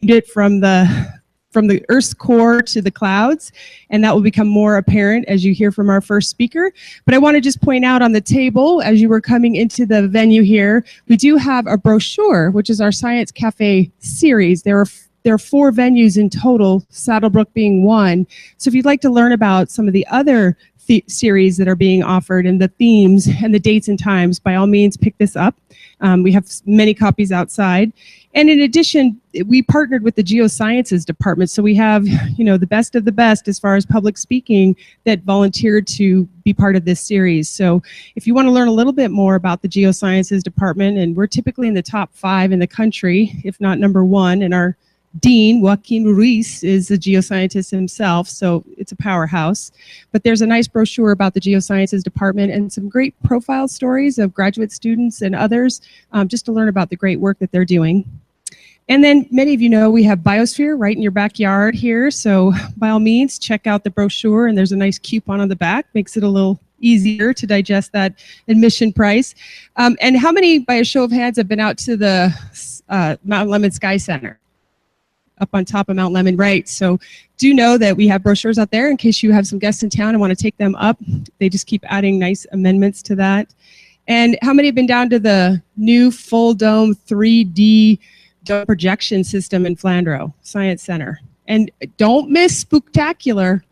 it from the Earth's core to the clouds, and that will become more apparent as you hear from our first speaker. But I want to just point out on the table, as you were coming into the venue here, we do have a brochure, which is our Science Cafe series. There are 4 venues in total, Saddlebrook being one. So if you'd like to learn about some of the other series that are being offered and the themes and the dates and times, by all means pick this up. We have many copies outside. And in addition, we partnered with the Geosciences department, so we have, you know, the best of the best as far as public speaking that volunteered to be part of this series. So if you want to learn a little bit more about the Geosciences department, and we're typically in the top 5 in the country, if not #1, and our Dean, Joaquin Ruiz, is a geoscientist himself, so it's a powerhouse. But there's a nice brochure about the Geosciences department and some great profile stories of graduate students and others, just to learn about the great work that they're doing. And then many of you know we have Biosphere right in your backyard here, so by all means check out the brochure, and there's a nice coupon on the back, makes it a little easier to digest that admission price. And how many, by a show of hands, have been out to the Mount Lemmon Sky Center? Up on top of Mount Lemmon, right? So do know that we have brochures out there in case you have some guests in town and want to take them up. They just keep adding nice amendments to that. And how many have been down to the new full dome 3D dome projection system in Flandreau Science Center? And don't miss Spooktacular.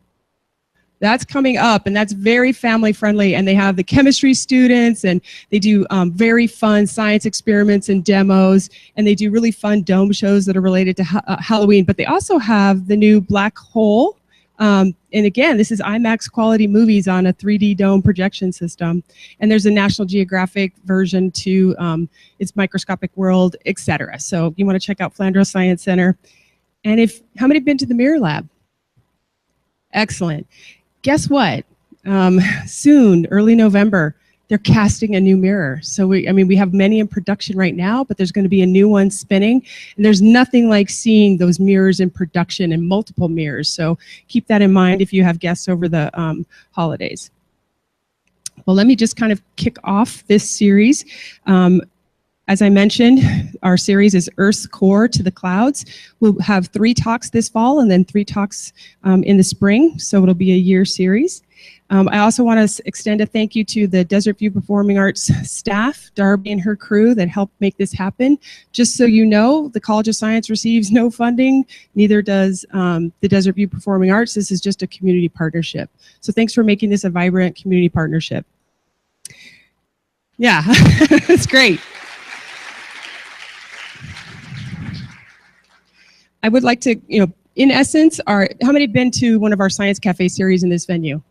That's coming up, and that's very family friendly, and they have the chemistry students, and they do very fun science experiments and demos, and they do really fun dome shows that are related to Halloween. But they also have the new Black Hole, and again, this is IMAX quality movies on a 3D dome projection system, and there's a National Geographic version to its Microscopic World, etc. So you want to check out Flandreau Science Center. And how many have been to the Mirror Lab? Excellent. Guess what? Soon, early November, they're casting a new mirror. So we have many in production right now, but there's going to be a new one spinning. And there's nothing like seeing those mirrors in production and multiple mirrors. So keep that in mind if you have guests over the holidays. Well, let me just kind of kick off this series. As I mentioned, our series is Earth's Core to the Clouds. We'll have 3 talks this fall and then 3 talks in the spring, so it'll be a year series. I also want to extend a thank you to the Desert View Performing Arts staff, Darby and her crew, that helped make this happen. Just so you know, the College of Science receives no funding, neither does the Desert View Performing Arts. This is just a community partnership. So thanks for making this a vibrant community partnership. Yeah, it's great. I would like to, in essence, how many have been to one of our Science Cafe series in this venue?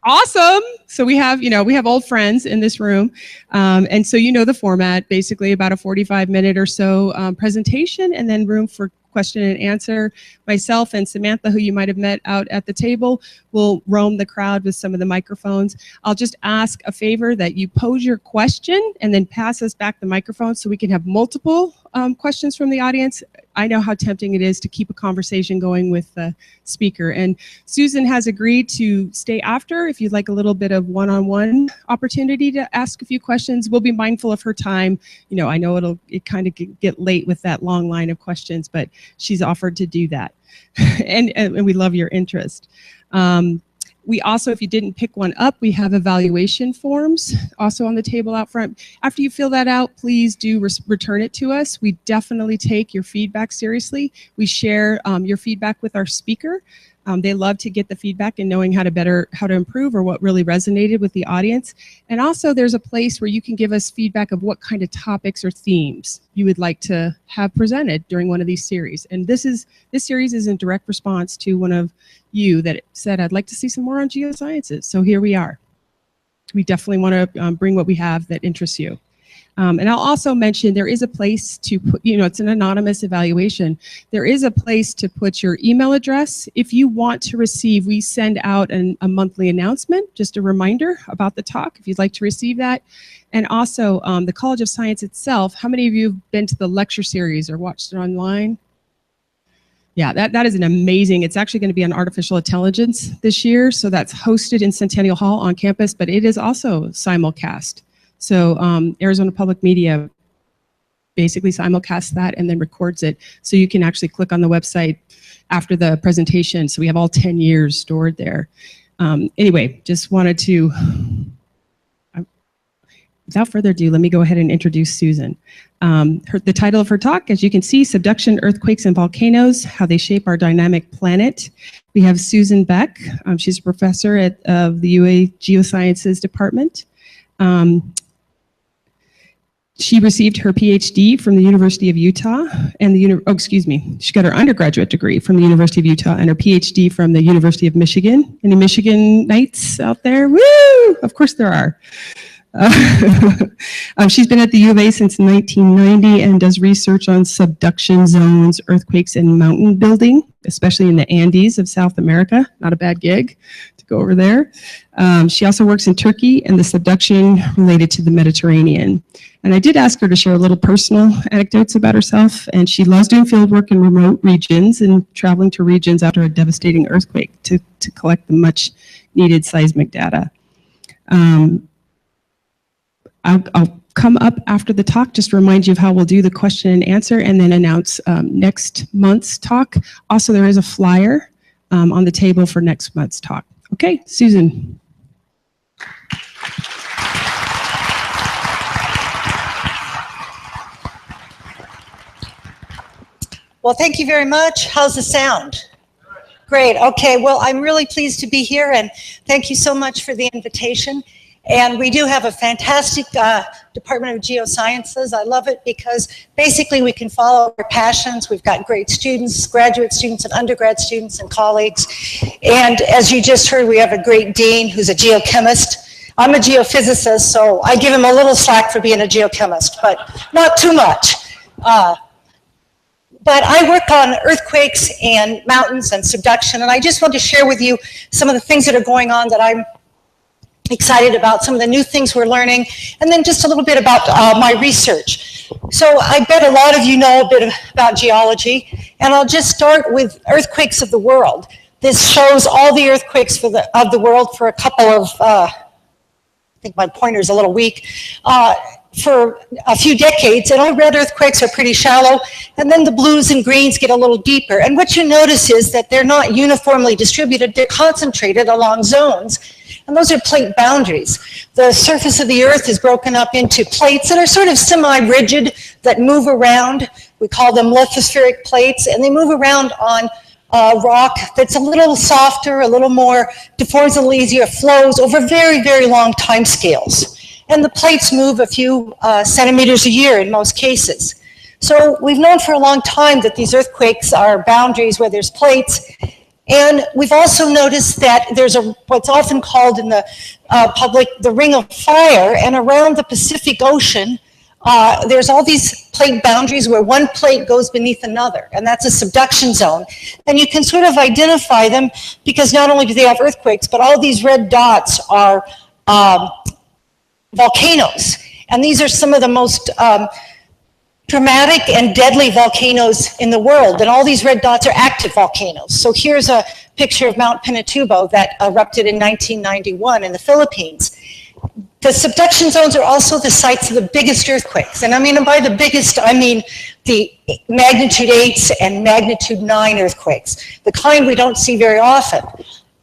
Awesome. So we have old friends in this room. And so you know the format, basically about a 45-minute or so presentation, and then room for question and answer. Myself and Samantha, who you might have met out at the table, will roam the crowd with some of the microphones. I'll just ask a favor that you pose your question and then pass us back the microphone so we can have multiple questions from the audience. I know how tempting it is to keep a conversation going with the speaker. And Susan has agreed to stay after if you'd like a little bit of one-on-one opportunity to ask a few questions. We'll be mindful of her time. I know it kind of get late with that long line of questions, but she's offered to do that. and we love your interest. We also, if you didn't pick one up, we have evaluation forms also on the table out front. After you fill that out, please do return it to us. We definitely take your feedback seriously. We share your feedback with our speaker. They love to get the feedback and knowing how to improve or what really resonated with the audience. And also there's a place where you can give us feedback of what kind of topics or themes you would like to have presented during one of these series. And this series is in direct response to one of you that said, I'd like to see some more on geosciences. So here we are. We definitely want to bring what we have that interests you. And I'll also mention there is a place to put, it's an anonymous evaluation. There is a place to put your email address. If you want to receive, we send out a monthly announcement, just a reminder about the talk, if you'd like to receive that. And also the College of Science itself, how many of you have been to the lecture series or watched it online? Yeah, that is an amazing, it's actually going to be on artificial intelligence this year. So that's hosted in Centennial Hall on campus, but it is also simulcast. So Arizona Public Media basically simulcasts that and then records it. So you can actually click on the website after the presentation. So we have all 10 years stored there. Anyway, just wanted to, without further ado, let me go ahead and introduce Susan. The title of her talk, as you can see, Subduction, Earthquakes, and Volcanoes, How They Shape Our Dynamic Planet. We have Susan Beck. She's a professor of the UA Geosciences Department. She received her PhD from the University of Utah and she got her undergraduate degree from the University of Utah and her PhD from the University of Michigan. Any Michiganites out there? Woo! Of course there are. She's been at the U of A since 1990 and does research on subduction zones, earthquakes, and mountain building, especially in the Andes of South America. Not a bad gig to go over there. She also works in Turkey and the subduction related to the Mediterranean. And I did ask her to share a little personal anecdotes about herself, and she loves doing field work in remote regions and traveling to regions after a devastating earthquake to collect the much needed seismic data. I'll come up after the talk, just to remind you of how we'll do the question and answer, and then announce next month's talk. Also, there is a flyer on the table for next month's talk. Okay, Susan. Well, thank you very much. How's the sound? Great. Okay, well, I'm really pleased to be here, and thank you so much for the invitation. And we do have a fantastic Department of Geosciences. I love it because basically we can follow our passions. We've got great students, graduate students and undergrad students and colleagues. And as you just heard, we have a great dean who's a geochemist. I'm a geophysicist, so I give him a little slack for being a geochemist, but not too much. But I work on earthquakes and mountains and subduction, and I just want to share with you some of the things that are going on that I'm excited about, some of the new things we're learning, and then just a little bit about my research. So I bet a lot of you know a bit about geology, and I'll just start with earthquakes of the world. This shows all the earthquakes of the world for a couple of, I think my pointer's a little weak, for a few decades, and our red earthquakes are pretty shallow, and then the blues and greens get a little deeper. And what you notice is that they're not uniformly distributed, they're concentrated along zones, and those are plate boundaries. The surface of the earth is broken up into plates that are sort of semi-rigid, that move around. We call them lithospheric plates, and they move around on rock that's a little softer, a little more, deforms a little easier, flows over very, very long time scales. And the plates move a few centimeters a year in most cases. So we've known for a long time that these earthquakes are boundaries where there's plates. And we've also noticed that there's what's often called in the public the ring of fire, and around the Pacific Ocean, there's all these plate boundaries where one plate goes beneath another, and that's a subduction zone. And you can sort of identify them because not only do they have earthquakes, but all these red dots are volcanoes, and these are some of the most dramatic and deadly volcanoes in the world, and all these red dots are active volcanoes. So here's a picture of Mount Pinatubo that erupted in 1991 in the Philippines. The subduction zones are also the sites of the biggest earthquakes, and by the biggest, I mean the magnitude 8s and magnitude 9 earthquakes, the kind we don't see very often.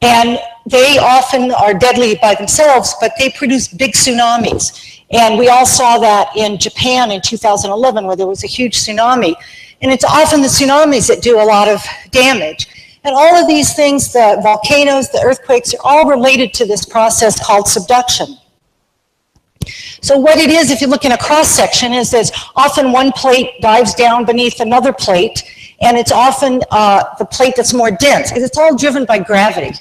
And they often are deadly by themselves, but they produce big tsunamis. And we all saw that in Japan in 2011, where there was a huge tsunami. And it's often the tsunamis that do a lot of damage. And all of these things, the volcanoes, the earthquakes, are all related to this process called subduction. So what it is, if you look in a cross-section, is there's often one plate dives down beneath another plate, and it's often the plate that's more dense, because it's all driven by gravity.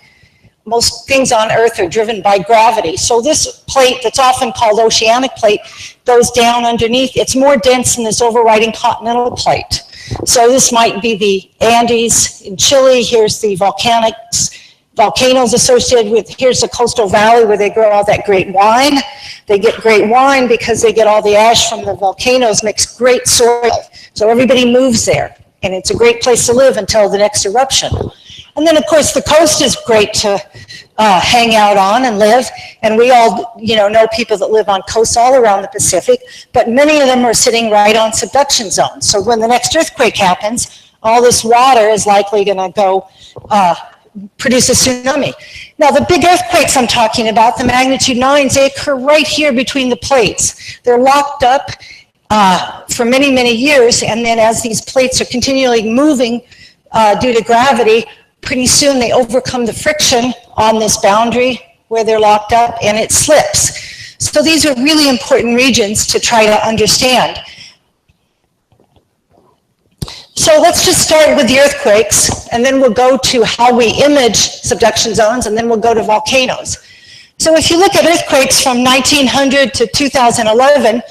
Most things on Earth are driven by gravity. So this plate that's often called oceanic plate goes down underneath. It's more dense than this overriding continental plate. So this might be the Andes in Chile. Here's the volcanoes associated with, here's the coastal valley where they grow all that great wine. They get great wine because they get all the ash from the volcanoes, makes great soil. So everybody moves there, and it's a great place to live until the next eruption. And then, of course, the coast is great to hang out on and live. And we all, know people that live on coasts all around the Pacific, but many of them are sitting right on subduction zones. So when the next earthquake happens, all this water is likely going to go produce a tsunami. Now, the big earthquakes I'm talking about, the magnitude 9s, they occur right here between the plates. They're locked up for many, many years, and then as these plates are continually moving due to gravity, pretty soon they overcome the friction on this boundary where they're locked up, and it slips. So these are really important regions to try to understand. So let's just start with the earthquakes, and then we'll go to how we image subduction zones, and then we'll go to volcanoes. So if you look at earthquakes from 1900 to 2011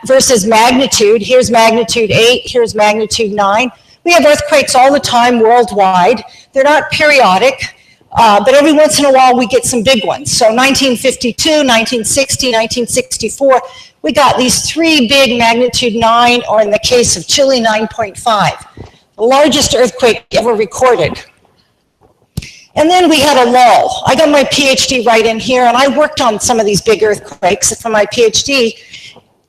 versus magnitude, here's magnitude 8, here's magnitude 9. We have earthquakes all the time worldwide. They're not periodic, but every once in a while we get some big ones. So 1952, 1960, 1964, we got these 3 big magnitude 9, or in the case of Chile, 9.5, the largest earthquake ever recorded. And then we had a lull. I got my PhD right in here, and I worked on some of these big earthquakes for my PhD.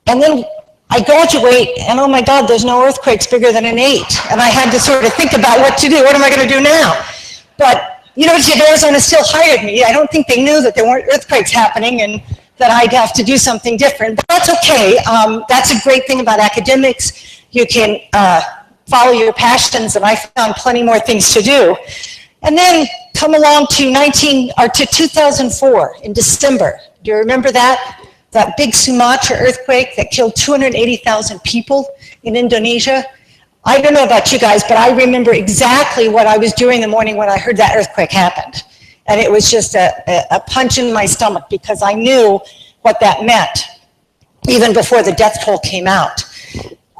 And then I graduate, and oh my God, there's no earthquakes bigger than an 8. And I had to sort of think about what to do. What am I going to do now? But University of Arizona still hired me. I don't think they knew that there weren't earthquakes happening and that I'd have to do something different. But that's okay. That's a great thing about academics. You can follow your passions, and I found plenty more things to do. And then come along to 2004 in December. Do you remember that? That big Sumatra earthquake that killed 280,000 people in Indonesia. I don't know about you guys, but I remember exactly what I was doing the morning when I heard that earthquake happened. And it was just a punch in my stomach, because I knew what that meant, even before the death toll came out.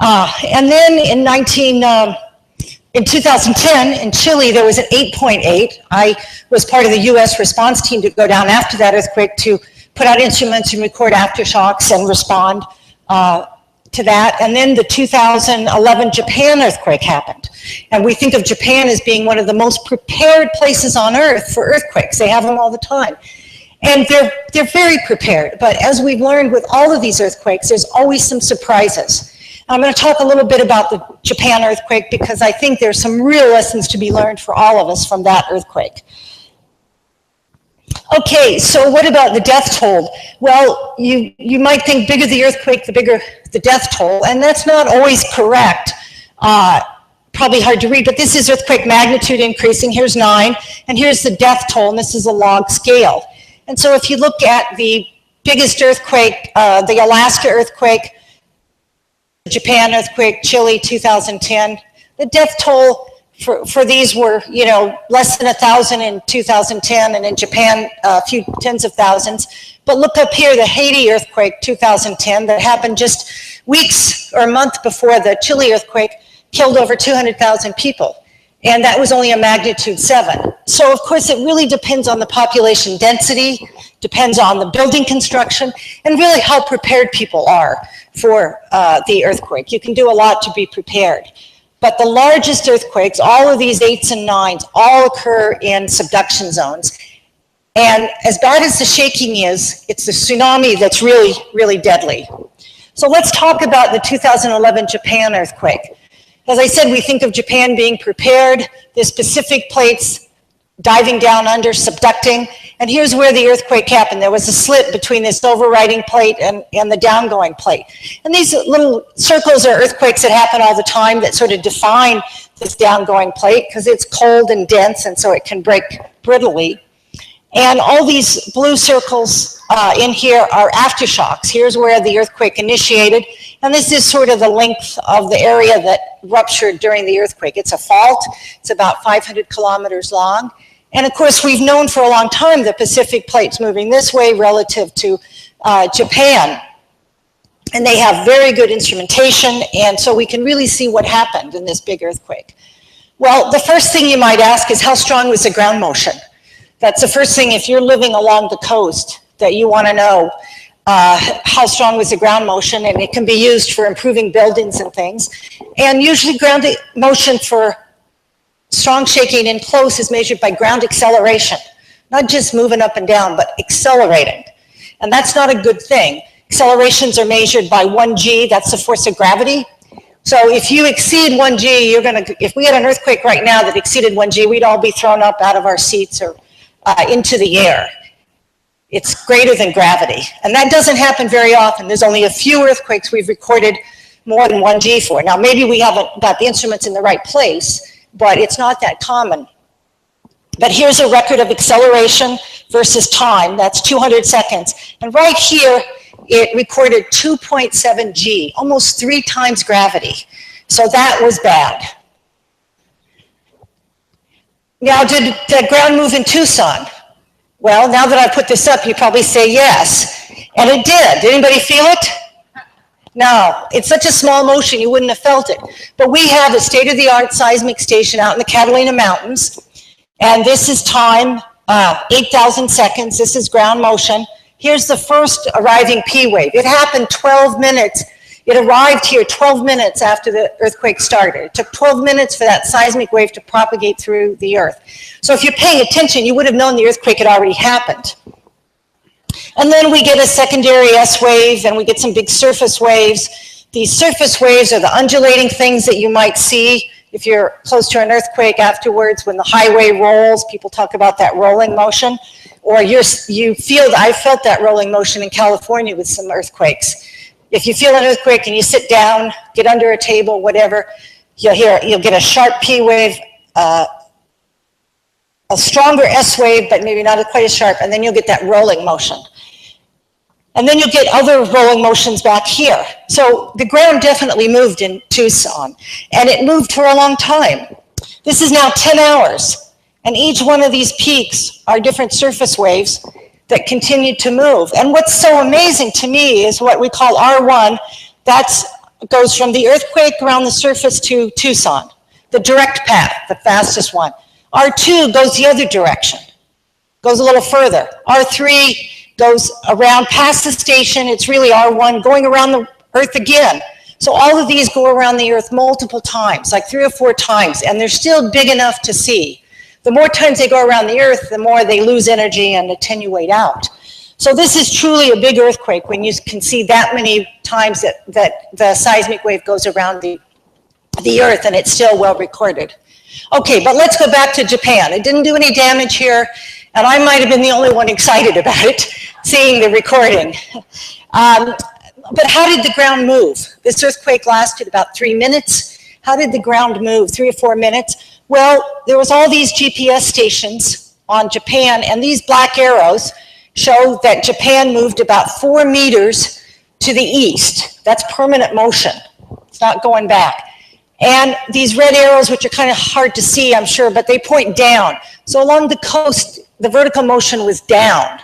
And then in 2010, in Chile, there was an 8.8. I was part of the US response team to go down after that earthquake to put out instruments and record aftershocks and respond to that. And then the 2011 Japan earthquake happened. And we think of Japan as being one of the most prepared places on Earth for earthquakes. They have them all the time. And they're very prepared. But as we've learned with all of these earthquakes, there's always some surprises. I'm going to talk a little bit about the Japan earthquake, because I think there's some real lessons to be learned for all of us from that earthquake. Okay, so what about the death toll? Well, you might think bigger the earthquake, the bigger the death toll, and that's not always correct. Probably hard to read, but this is earthquake magnitude increasing. Here's 9, and here's the death toll, and this is a log scale. And so if you look at the biggest earthquake, the Alaska earthquake, Japan earthquake, Chile 2010, the death toll for these were, less than 1,000 in 2010, and in Japan, a few tens of thousands. But look up here, the Haiti earthquake 2010 that happened just weeks or a month before the Chile earthquake killed over 200,000 people. And that was only a magnitude 7. So of course it really depends on the population density, depends on the building construction, and really how prepared people are for the earthquake. You can do a lot to be prepared. But the largest earthquakes, all of these 8s and 9s, all occur in subduction zones. And as bad as the shaking is, it's the tsunami that's really, really deadly. So let's talk about the 2011 Japan earthquake. As I said, we think of Japan being prepared, the Pacific plates diving down under, subducting, and here's where the earthquake happened. There was a slit between this overriding plate and the downgoing plate. And these little circles are earthquakes that happen all the time that sort of define this downgoing plate, because it's cold and dense, and so it can break brittly. And all these blue circles in here are aftershocks. Here's where the earthquake initiated, and this is sort of the length of the area that ruptured during the earthquake. It's a fault. It's about 500 kilometers long. And of course, we've known for a long time the Pacific plate's moving this way relative to Japan. And they have very good instrumentation, and so we can really see what happened in this big earthquake. Well, the first thing you might ask is, how strong was the ground motion? That's the first thing, if you're living along the coast, that you want to know. How strong was the ground motion, and it can be used for improving buildings and things. And usually ground motion for strong shaking in close is measured by ground acceleration, not just moving up and down, but accelerating. And that's not a good thing. Accelerations are measured by 1G, that's the force of gravity. So if you exceed 1G, if we had an earthquake right now that exceeded 1G, we'd all be thrown up out of our seats or into the air. It's greater than gravity. And that doesn't happen very often. There's only a few earthquakes we've recorded more than 1G for. Now, maybe we haven't got the instruments in the right place, but it's not that common. But here's a record of acceleration versus time. That's 200 seconds. And right here, it recorded 2.7 G, almost 3 times gravity. So that was bad. Now, did the ground move in Tucson? Well, now that I put this up, you probably say yes. And it did. Did anybody feel it? No, it's such a small motion, you wouldn't have felt it. But we have a state-of-the-art seismic station out in the Catalina Mountains. And this is time, 8,000 seconds. This is ground motion. Here's the first arriving P wave. It happened 12 minutes. It arrived here 12 minutes after the earthquake started. It took 12 minutes for that seismic wave to propagate through the earth. So if you're paying attention, you would have known the earthquake had already happened. And then we get a secondary S wave, and we get some big surface waves. These surface waves are the undulating things that you might see if you're close to an earthquake afterwards. When the highway rolls, people talk about that rolling motion. Or I felt that rolling motion in California with some earthquakes. If you feel an earthquake and you sit down, get under a table, whatever, you'll get a sharp P wave, a stronger S wave, but maybe not quite as sharp, and then you'll get that rolling motion. And then you'll get other rolling motions back here. So the ground definitely moved in Tucson, and it moved for a long time. This is now 10 hours, and each one of these peaks are different surface waves that continue to move. And what's so amazing to me is what we call R1. That goes from the earthquake around the surface to Tucson, the direct path, the fastest one. R2 goes the other direction, goes a little further. R3 goes around past the station. It's really R1 going around the earth again. So all of these go around the earth multiple times, like 3 or 4 times, and they're still big enough to see. The more times they go around the earth, the more they lose energy and attenuate out. So this is truly a big earthquake when you can see that many times that the seismic wave goes around the earth, and it's still well recorded. Okay, but let's go back to Japan. It didn't do any damage here, and I might have been the only one excited about it, seeing the recording. But how did the ground move? This earthquake lasted about 3 minutes. How did the ground move? 3 or 4 minutes? Well, there was all these GPS stations on Japan, and these black arrows show that Japan moved about 4 meters to the east. That's permanent motion. It's not going back. And these red arrows, which are kind of hard to see, I'm sure, but they point down. So along the coast, the vertical motion was down.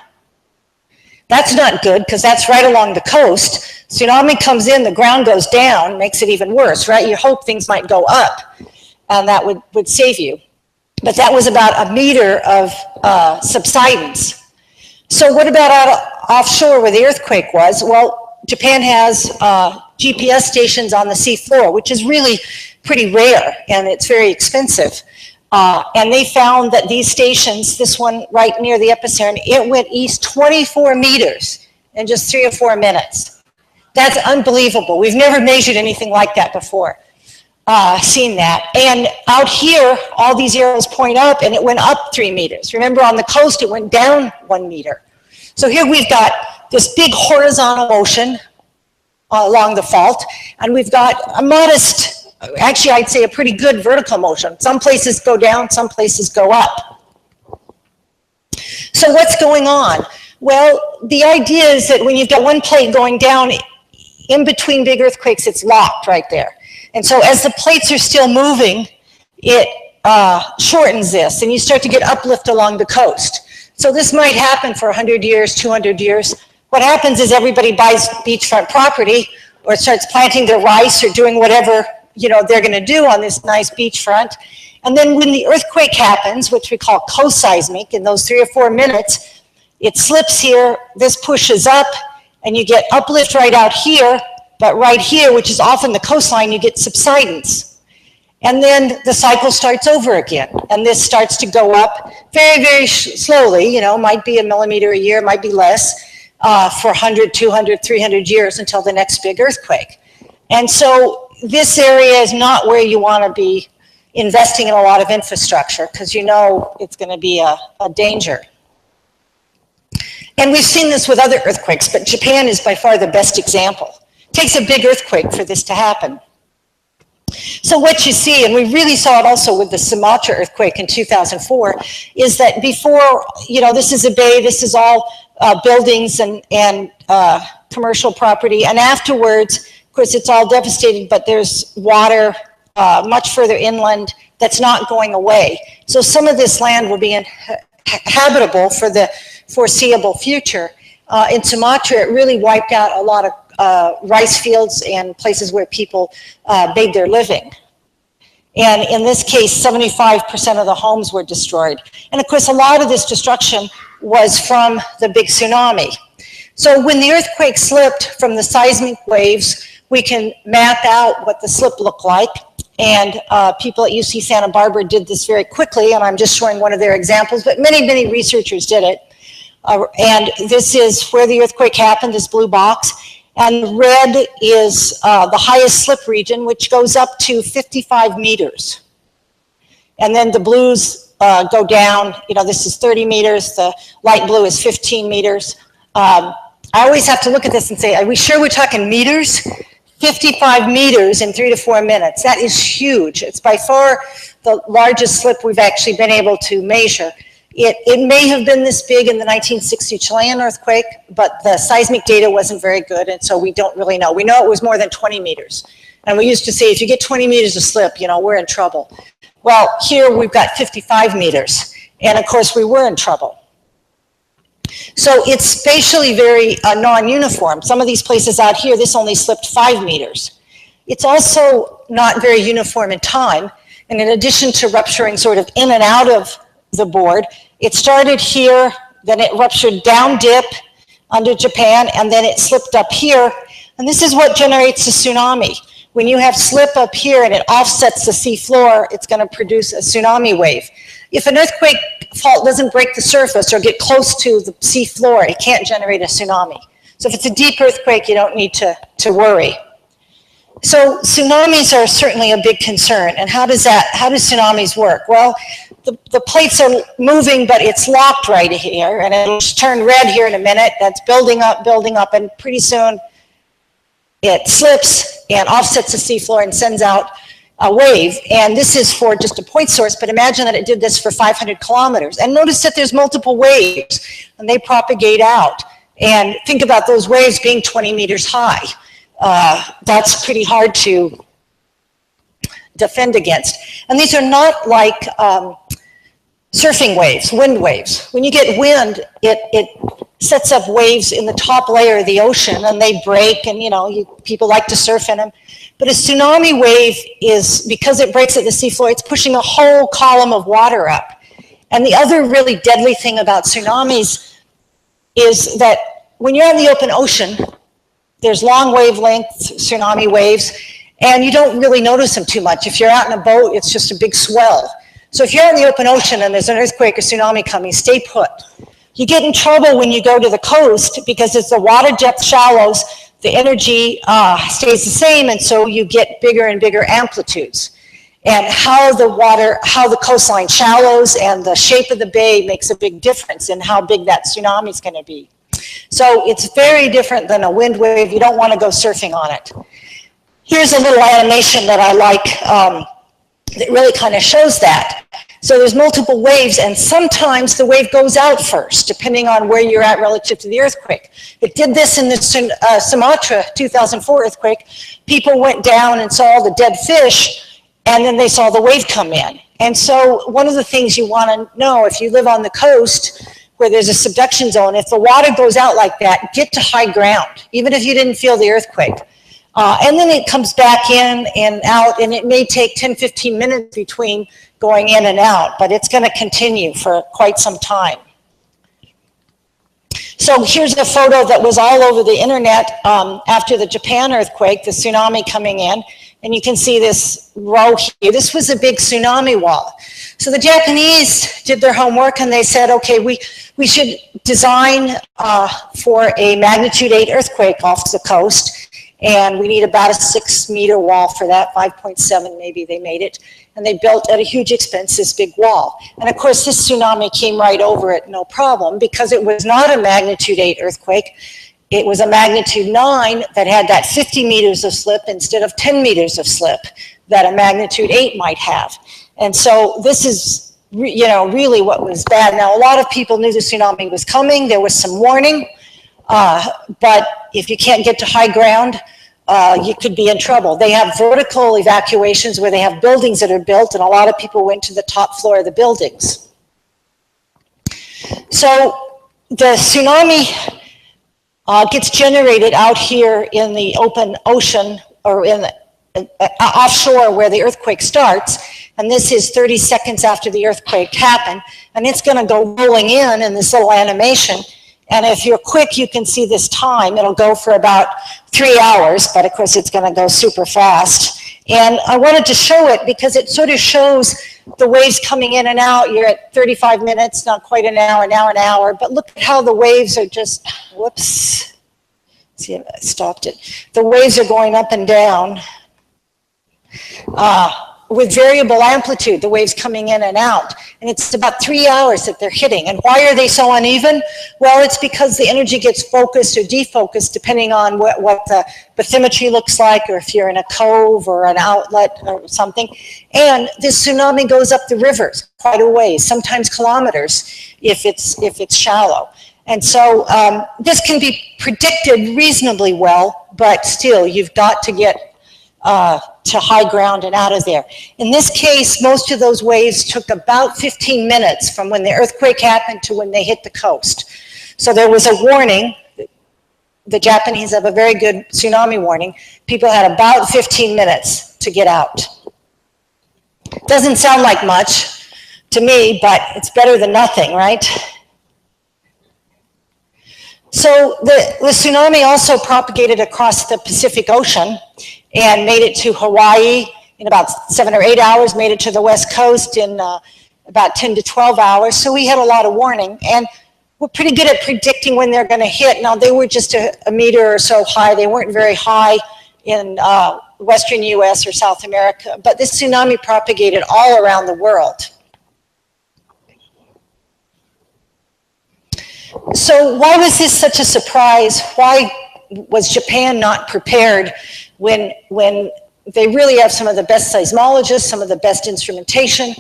That's not good, because that's right along the coast. Tsunami comes in, the ground goes down, makes it even worse, right? You hope things might go up, and that would save you. But that was about 1 meter of subsidence. So what about offshore where the earthquake was? Well, Japan has GPS stations on the seafloor, which is really pretty rare, and it's very expensive. And they found that these stations, this one right near the epicenter, it went east 24 meters in just 3 or 4 minutes. That's unbelievable. We've never measured anything like that before, seen that. And out here, all these arrows point up, and it went up 3 meters. Remember, on the coast, it went down 1 meter. So here we've got this big horizontal motion along the fault, and we've got a modest, actually I'd say a pretty good vertical motion. Some places go down, some places go up. So what's going on? Well, the idea is that when you've got one plate going down, in between big earthquakes, it's locked right there. And so as the plates are still moving, it shortens this, and you start to get uplift along the coast. So this might happen for 100 years, 200 years. What happens is everybody buys beachfront property or starts planting their rice or doing whatever they're going to do on this nice beachfront. And then when the earthquake happens, which we call coseismic, in those 3 or 4 minutes, it slips here, this pushes up, and you get uplift right out here, but right here, which is often the coastline, you get subsidence. And then the cycle starts over again. And this starts to go up very, very slowly, you know, might be a millimeter a year, might be less, for 100, 200, 300 years until the next big earthquake. And so this area is not where you want to be investing in a lot of infrastructure, because you know it's going to be a danger. And we've seen this with other earthquakes, but Japan is by far the best example. It takes a big earthquake for this to happen. So what you see, and we really saw it also with the Sumatra earthquake in 2004, is that before, you know, this is a bay, this is all buildings and commercial property, and afterwards, of course, it's all devastated, but there's water much further inland that's not going away. So some of this land will be habitable for the foreseeable future. In Sumatra, it really wiped out a lot of rice fields and places where people made their living. And in this case, 75% of the homes were destroyed. And of course, a lot of this destruction was from the big tsunami. So when the earthquake slipped from the seismic waves, we can map out what the slip looked like. And people at UC Santa Barbara did this very quickly, and I'm just showing one of their examples, but many, many researchers did it. And this is where the earthquake happened, this blue box. And red is the highest slip region, which goes up to 55 meters. And then the blues go down, you know, this is 30 meters, the light blue is 15 meters. I always have to look at this and say, are we sure we're talking meters? 55 meters in 3 to 4 minutes, that is huge. It's by far the largest slip we've actually been able to measure. It may have been this big in the 1960 Chilean earthquake, but the seismic data wasn't very good, and so we don't really know. We know it was more than 20 meters. And we used to say, if you get 20 meters of slip, you know, we're in trouble. Well, here we've got 55 meters, and of course we were in trouble. So it's spatially very non-uniform. Some of these places out here, this only slipped 5 meters. It's also not very uniform in time, and in addition to rupturing sort of in and out of the board, it started here, then it ruptured down dip under Japan, and then it slipped up here. And this is what generates a tsunami. When you have slip up here and it offsets the sea floor, it's going to produce a tsunami wave. If an earthquake fault doesn't break the surface or get close to the sea floor, it can't generate a tsunami. So if it's a deep earthquake, you don't need to worry. So tsunamis are certainly a big concern. And how do tsunamis work? Well, the plates are moving, but it's locked right here, and it'll turn red here in a minute. That's building up, and pretty soon it slips and offsets the seafloor and sends out a wave. And this is for just a point source, but imagine that it did this for 500 kilometers. And notice that there's multiple waves, and they propagate out. And think about those waves being 20 meters high. That's pretty hard to defend against. And these are not like surfing waves, wind waves. When you get wind, it sets up waves in the top layer of the ocean, and they break, and you know, people like to surf in them. But a tsunami wave is, because it breaks at the seafloor, it's pushing a whole column of water up. And the other really deadly thing about tsunamis is that when you're in the open ocean, there's long wavelength tsunami waves, and you don't really notice them too much. If you're out in a boat, it's just a big swell. So if you're in the open ocean and there's an earthquake or tsunami coming, stay put. You get in trouble when you go to the coast, because as the water depth shallows, the energy stays the same, and so you get bigger and bigger amplitudes. And how the coastline shallows and the shape of the bay makes a big difference in how big that tsunami is going to be. So it's very different than a wind wave. You don't want to go surfing on it. Here's a little animation that I like that really kind of shows that. So there's multiple waves, and sometimes the wave goes out first, depending on where you're at relative to the earthquake. It did this in the Sumatra 2004 earthquake. People went down and saw all the dead fish, and then they saw the wave come in. And so one of the things you want to know, if you live on the coast where there's a subduction zone, if the water goes out like that, get to high ground, even if you didn't feel the earthquake. And then it comes back in and out, and it may take 10, 15 minutes between going in and out, but it's going to continue for quite some time. So here's a photo that was all over the internet after the Japan earthquake, the tsunami coming in. And you can see this row here. This was a big tsunami wall. So the Japanese did their homework and they said, okay, we should design for a magnitude 8 earthquake off the coast. And we need about a 6-meter wall for that, 5.7 maybe they made it. And they built at a huge expense this big wall. And of course this tsunami came right over it, no problem, because it was not a magnitude 8 earthquake. It was a magnitude 9 that had that 50 meters of slip instead of 10 meters of slip that a magnitude 8 might have. And so this is, really what was bad. Now, a lot of people knew the tsunami was coming. There was some warning. But if you can't get to high ground, you could be in trouble. They have vertical evacuations where they have buildings that are built, and a lot of people went to the top floor of the buildings. So the tsunami gets generated out here in the open ocean, or in the, offshore where the earthquake starts. And this is 30 seconds after the earthquake happened. And it's going to go rolling in this little animation. And if you're quick, you can see this time. It'll go for about 3 hours, but of course it's going to go super fast. And I wanted to show it because it sort of shows the waves coming in and out. You're at 35 minutes, not quite an hour, now an hour. But look at how the waves are just, whoops. See if I stopped it. The waves are going up and down with variable amplitude, the waves coming in and out. And it's about 3 hours that they're hitting. And why are they so uneven? Well, it's because the energy gets focused or defocused depending on what the bathymetry looks like, or if you're in a cove or an outlet or something. And this tsunami goes up the rivers quite a ways, sometimes kilometers if it's shallow. And so this can be predicted reasonably well, but still you've got to get to high ground and out of there. In this case, most of those waves took about 15 minutes from when the earthquake happened to when they hit the coast. So there was a warning. The Japanese have a very good tsunami warning. People had about 15 minutes to get out. Doesn't sound like much to me, but it's better than nothing, right? So the tsunami also propagated across the Pacific Ocean and made it to Hawaii in about 7 or 8 hours, made it to the West Coast in about 10 to 12 hours. So we had a lot of warning, and we're pretty good at predicting when they're going to hit. Now, they were just a meter or so high. They weren't very high in Western US or South America, but this tsunami propagated all around the world. So why was this such a surprise? Why was Japan not prepared when they really have some of the best seismologists, some of the best instrumentation?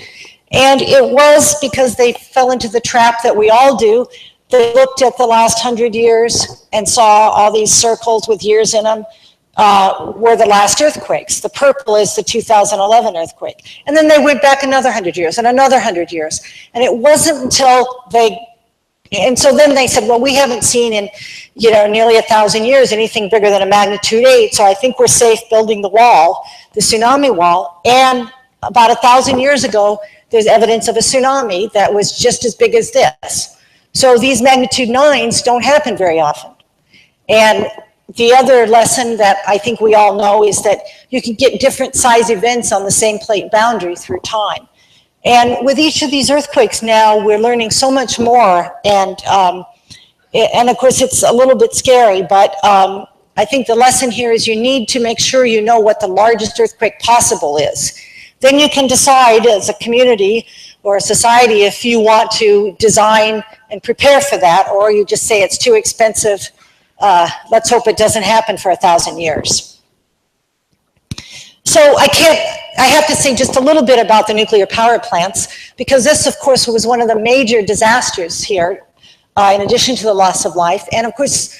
And it was because they fell into the trap that we all do. They looked at the last 100 years and saw all these circles with years in them were the last earthquakes. The purple is the 2011 earthquake. And then they went back another 100 years and another 100 years. And it wasn't until and so then they said, well, we haven't seen in, nearly 1,000 years anything bigger than a magnitude 8, so I think we're safe building the wall, the tsunami wall. And about 1,000 years ago, there's evidence of a tsunami that was just as big as this. So these magnitude 9s don't happen very often. And the other lesson that I think we all know is that you can get different size events on the same plate boundary through time. And with each of these earthquakes now, we're learning so much more. And of course, it's a little bit scary, but I think the lesson here is you need to make sure you know what the largest earthquake possible is. Then you can decide as a community or a society if you want to design and prepare for that, or you just say it's too expensive. Let's hope it doesn't happen for 1,000 years. So I have to say just a little bit about the nuclear power plants, because this, of course, was one of the major disasters here, in addition to the loss of life. And of course,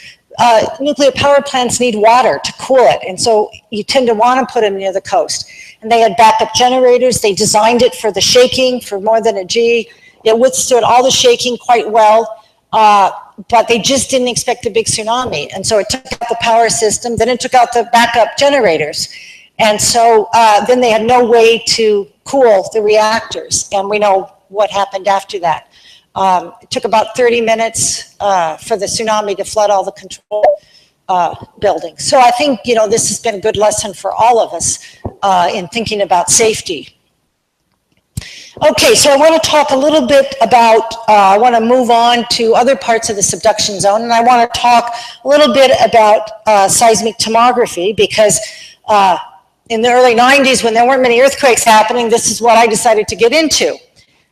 nuclear power plants need water to cool it. And so you tend to want to put them near the coast. And they had backup generators. They designed it for the shaking for more than a G. It withstood all the shaking quite well. But they just didn't expect a big tsunami. And so it took out the power system. Then it took out the backup generators. And so then they had no way to cool the reactors. And we know what happened after that. It took about 30 minutes for the tsunami to flood all the control buildings. So I think, you know, this has been a good lesson for all of us in thinking about safety. Okay, so I want to talk a little bit about, I want to move on to other parts of the subduction zone, and I want to talk a little bit about seismic tomography, because in the early 90s, when there weren't many earthquakes happening, this is what I decided to get into.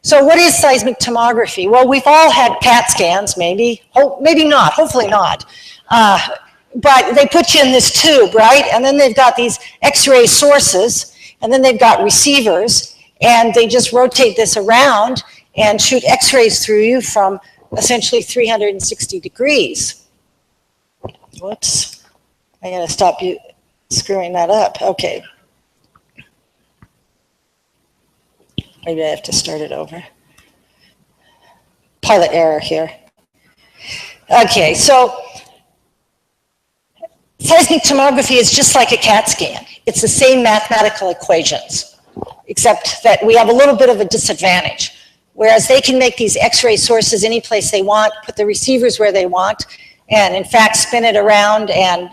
So what is seismic tomography? Well, we've all had CAT scans, maybe, maybe not, hopefully not. But they put you in this tube, right? And then they've got these X-ray sources, and then they've got receivers, and they just rotate this around and shoot X-rays through you from essentially 360 degrees. Whoops, I gotta stop you screwing that up. Okay. Maybe I have to start it over. Pilot error here. Okay, so seismic tomography is just like a CAT scan. It's the same mathematical equations, except that we have a little bit of a disadvantage. Whereas they can make these X-ray sources any place they want, put the receivers where they want, and in fact spin it around and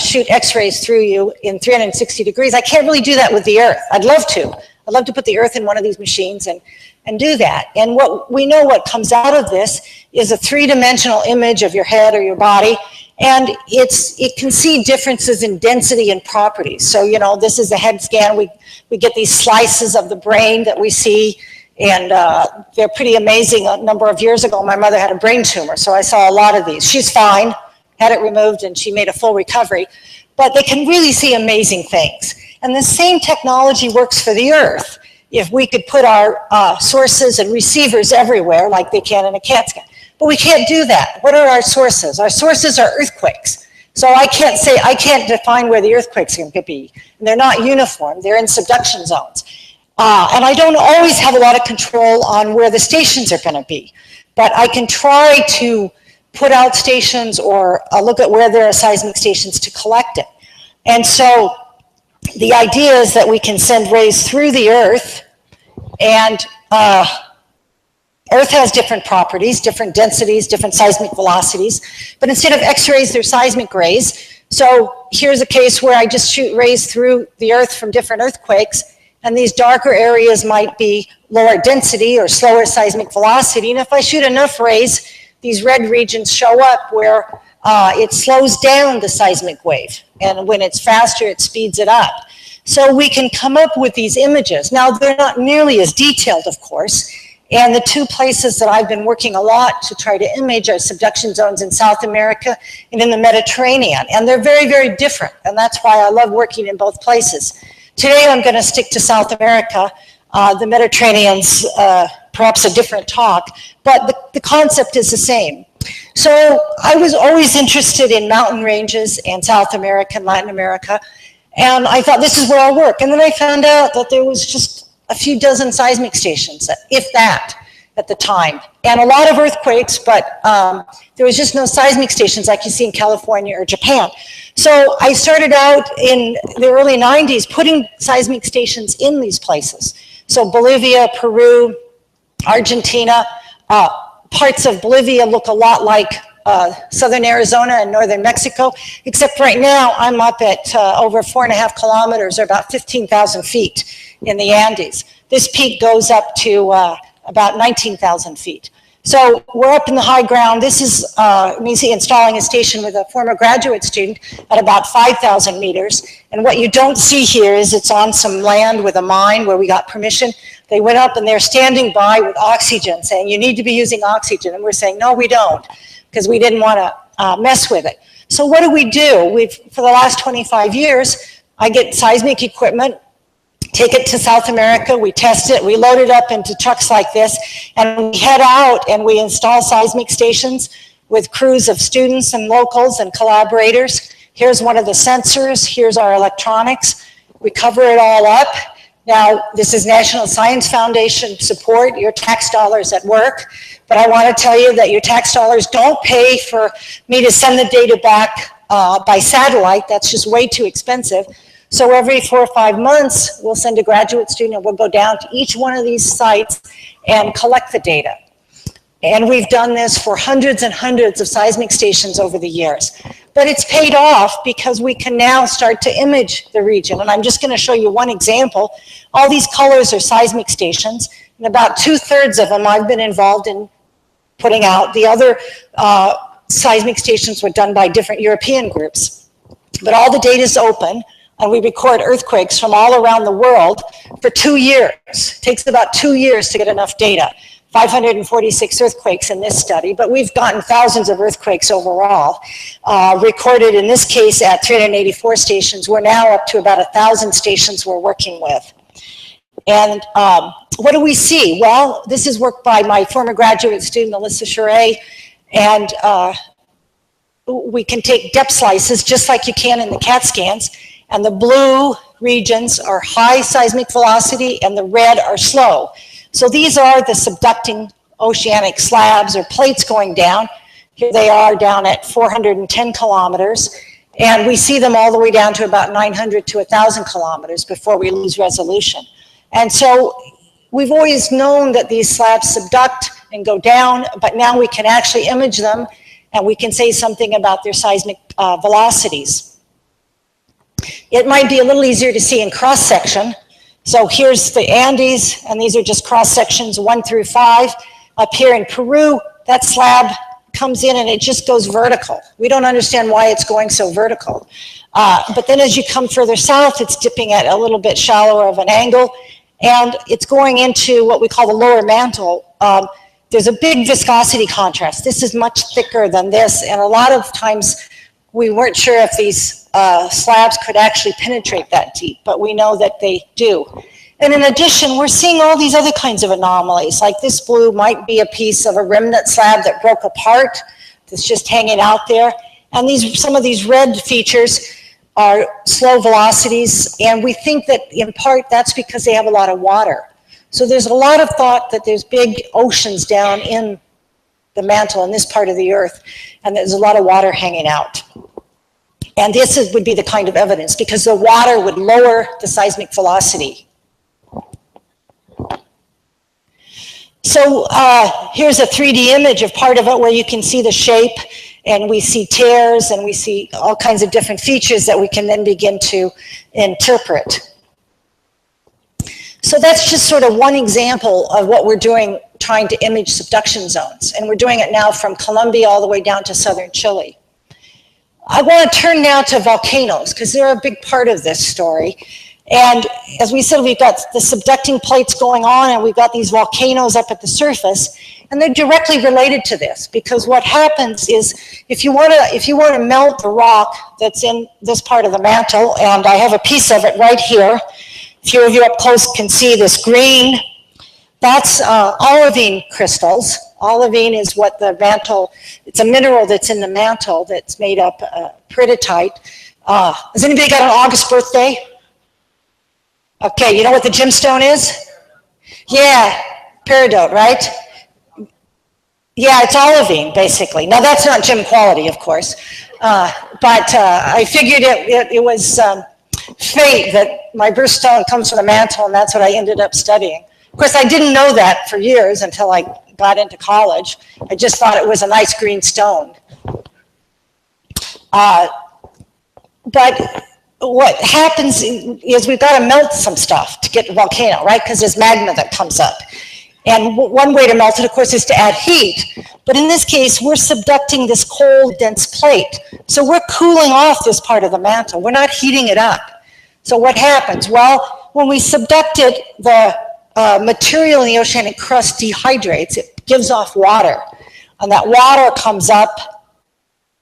shoot X-rays through you in 360 degrees. I can't really do that with the Earth. I'd love to. I'd love to put the Earth in one of these machines and do that. And what we know what comes out of this is a three-dimensional image of your head or your body, and it can see differences in density and properties. So, you know, this is a head scan. We get these slices of the brain that we see, and they're pretty amazing. A number of years ago, my mother had a brain tumor, so I saw a lot of these. She's fine, had it removed, and she made a full recovery. But they can really see amazing things. And the same technology works for the Earth. If we could put our sources and receivers everywhere, like they can in a CAT scan. But we can't do that. What are our sources? Our sources are earthquakes. So I can't define where the earthquakes can be. And they're not uniform, they're in subduction zones. And I don't always have a lot of control on where the stations are gonna be. But I can try to put out stations or look at where there are seismic stations to collect it. And so the idea is that we can send rays through the Earth, and Earth has different properties, different densities, different seismic velocities, but instead of X-rays, they're seismic rays. So here's a case where I just shoot rays through the Earth from different earthquakes, and these darker areas might be lower density or slower seismic velocity, and if I shoot enough rays, these red regions show up where it slows down the seismic wave, and when it's faster, it speeds it up. So we can come up with these images. Now, they're not nearly as detailed, of course, and the two places that I've been working a lot to try to image are subduction zones in South America and in the Mediterranean, and they're very, very different, and that's why I love working in both places. Today, I'm gonna stick to South America. The Mediterranean's perhaps a different talk, but the concept is the same. So I was always interested in mountain ranges and South America and Latin America, and I thought this is where I'll work. And then I found out that there was just a few dozen seismic stations, if that, at the time. And a lot of earthquakes, but there was just no seismic stations like you see in California or Japan. So I started out in the early 90s putting seismic stations in these places. So Bolivia, Peru, Argentina, parts of Bolivia look a lot like southern Arizona and northern Mexico, except right now I'm up at over 4.5 kilometers, or about 15,000 feet in the Andes. This peak goes up to about 19,000 feet. So we're up in the high ground. This is me installing a station with a former graduate student at about 5,000 meters. And what you don't see here is it's on some land with a mine where we got permission. They went up and they're standing by with oxygen, saying, you need to be using oxygen. And we're saying, no, we don't, because we didn't want to mess with it. So what do? For the last 25 years, I get seismic equipment, take it to South America, we test it, we load it up into trucks like this, and we head out and we install seismic stations with crews of students and locals and collaborators. Here's one of the sensors, here's our electronics. We cover it all up. Now, this is National Science Foundation support, your tax dollars at work, but I want to tell you that your tax dollars don't pay for me to send the data back by satellite. That's just way too expensive. So every 4 or 5 months, we'll send a graduate student and we'll go down to each one of these sites and collect the data. And we've done this for hundreds and hundreds of seismic stations over the years. But it's paid off because we can now start to image the region. And I'm just going to show you one example. All these colors are seismic stations, and about 2/3 of them I've been involved in putting out. The other seismic stations were done by different European groups. But all the data is open, and we record earthquakes from all around the world for 2 years. It takes about 2 years to get enough data. 546 earthquakes in this study, but we've gotten thousands of earthquakes overall, recorded in this case at 384 stations. We're now up to about 1,000 stations we're working with. And what do we see? Well, this is work by my former graduate student, Alyssa Charay, and we can take depth slices just like you can in the CAT scans, and the blue regions are high seismic velocity and the red are slow. So these are the subducting oceanic slabs or plates going down. Here they are down at 410 kilometers, and we see them all the way down to about 900 to 1,000 kilometers before we lose resolution. And so we've always known that these slabs subduct and go down, but now we can actually image them, and we can say something about their seismic velocities. It might be a little easier to see in cross-section. So here's the Andes, and these are just cross sections 1 through 5. Up here in Peru, that slab comes in and it just goes vertical. We don't understand why it's going so vertical. But then as you come further south, it's dipping at a little bit shallower of an angle, and it's going into what we call the lower mantle. There's a big viscosity contrast. This is much thicker than this, and a lot of times we weren't sure if these slabs could actually penetrate that deep, but we know that they do. And in addition, we're seeing all these other kinds of anomalies, like this blue might be a piece of a remnant slab that broke apart, that's just hanging out there. And some of these red features are slow velocities, and we think that in part that's because they have a lot of water. So there's a lot of thought that there's big oceans down in the mantle in this part of the earth, and there's a lot of water hanging out. And this would be the kind of evidence, because the water would lower the seismic velocity. So here's a 3D image of part of it where you can see the shape, and we see tears, and we see all kinds of different features that we can then begin to interpret. So that's just sort of one example of what we're doing, trying to image subduction zones. And we're doing it now from Colombia all the way down to southern Chile. I want to turn now to volcanoes, because they're a big part of this story. And as we said, we've got the subducting plates going on, and we've got these volcanoes up at the surface, and they're directly related to this, because what happens is if you want to melt the rock that's in this part of the mantle, and I have a piece of it right here. A few of you up close can see this green. That's olivine crystals. Olivine is what the mantle, it's a mineral that's in the mantle that's made up peridotite. Has anybody got an August birthday? Okay, you know what the gemstone is? Yeah, peridot, right? Yeah, it's olivine, basically. Now, that's not gem quality, of course. But I figured it was fate that my birthstone comes from the mantle, and that's what I ended up studying. Of course, I didn't know that for years until I got into college. I just thought it was a nice green stone. But what happens is we've got to melt some stuff to get the volcano, right? Because there's magma that comes up. And one way to melt it, of course, is to add heat. But in this case, we're subducting this cold, dense plate. So we're cooling off this part of the mantle. We're not heating it up. So what happens? Well, when we subduct it, the material in the oceanic crust dehydrates. It gives off water. And that water comes up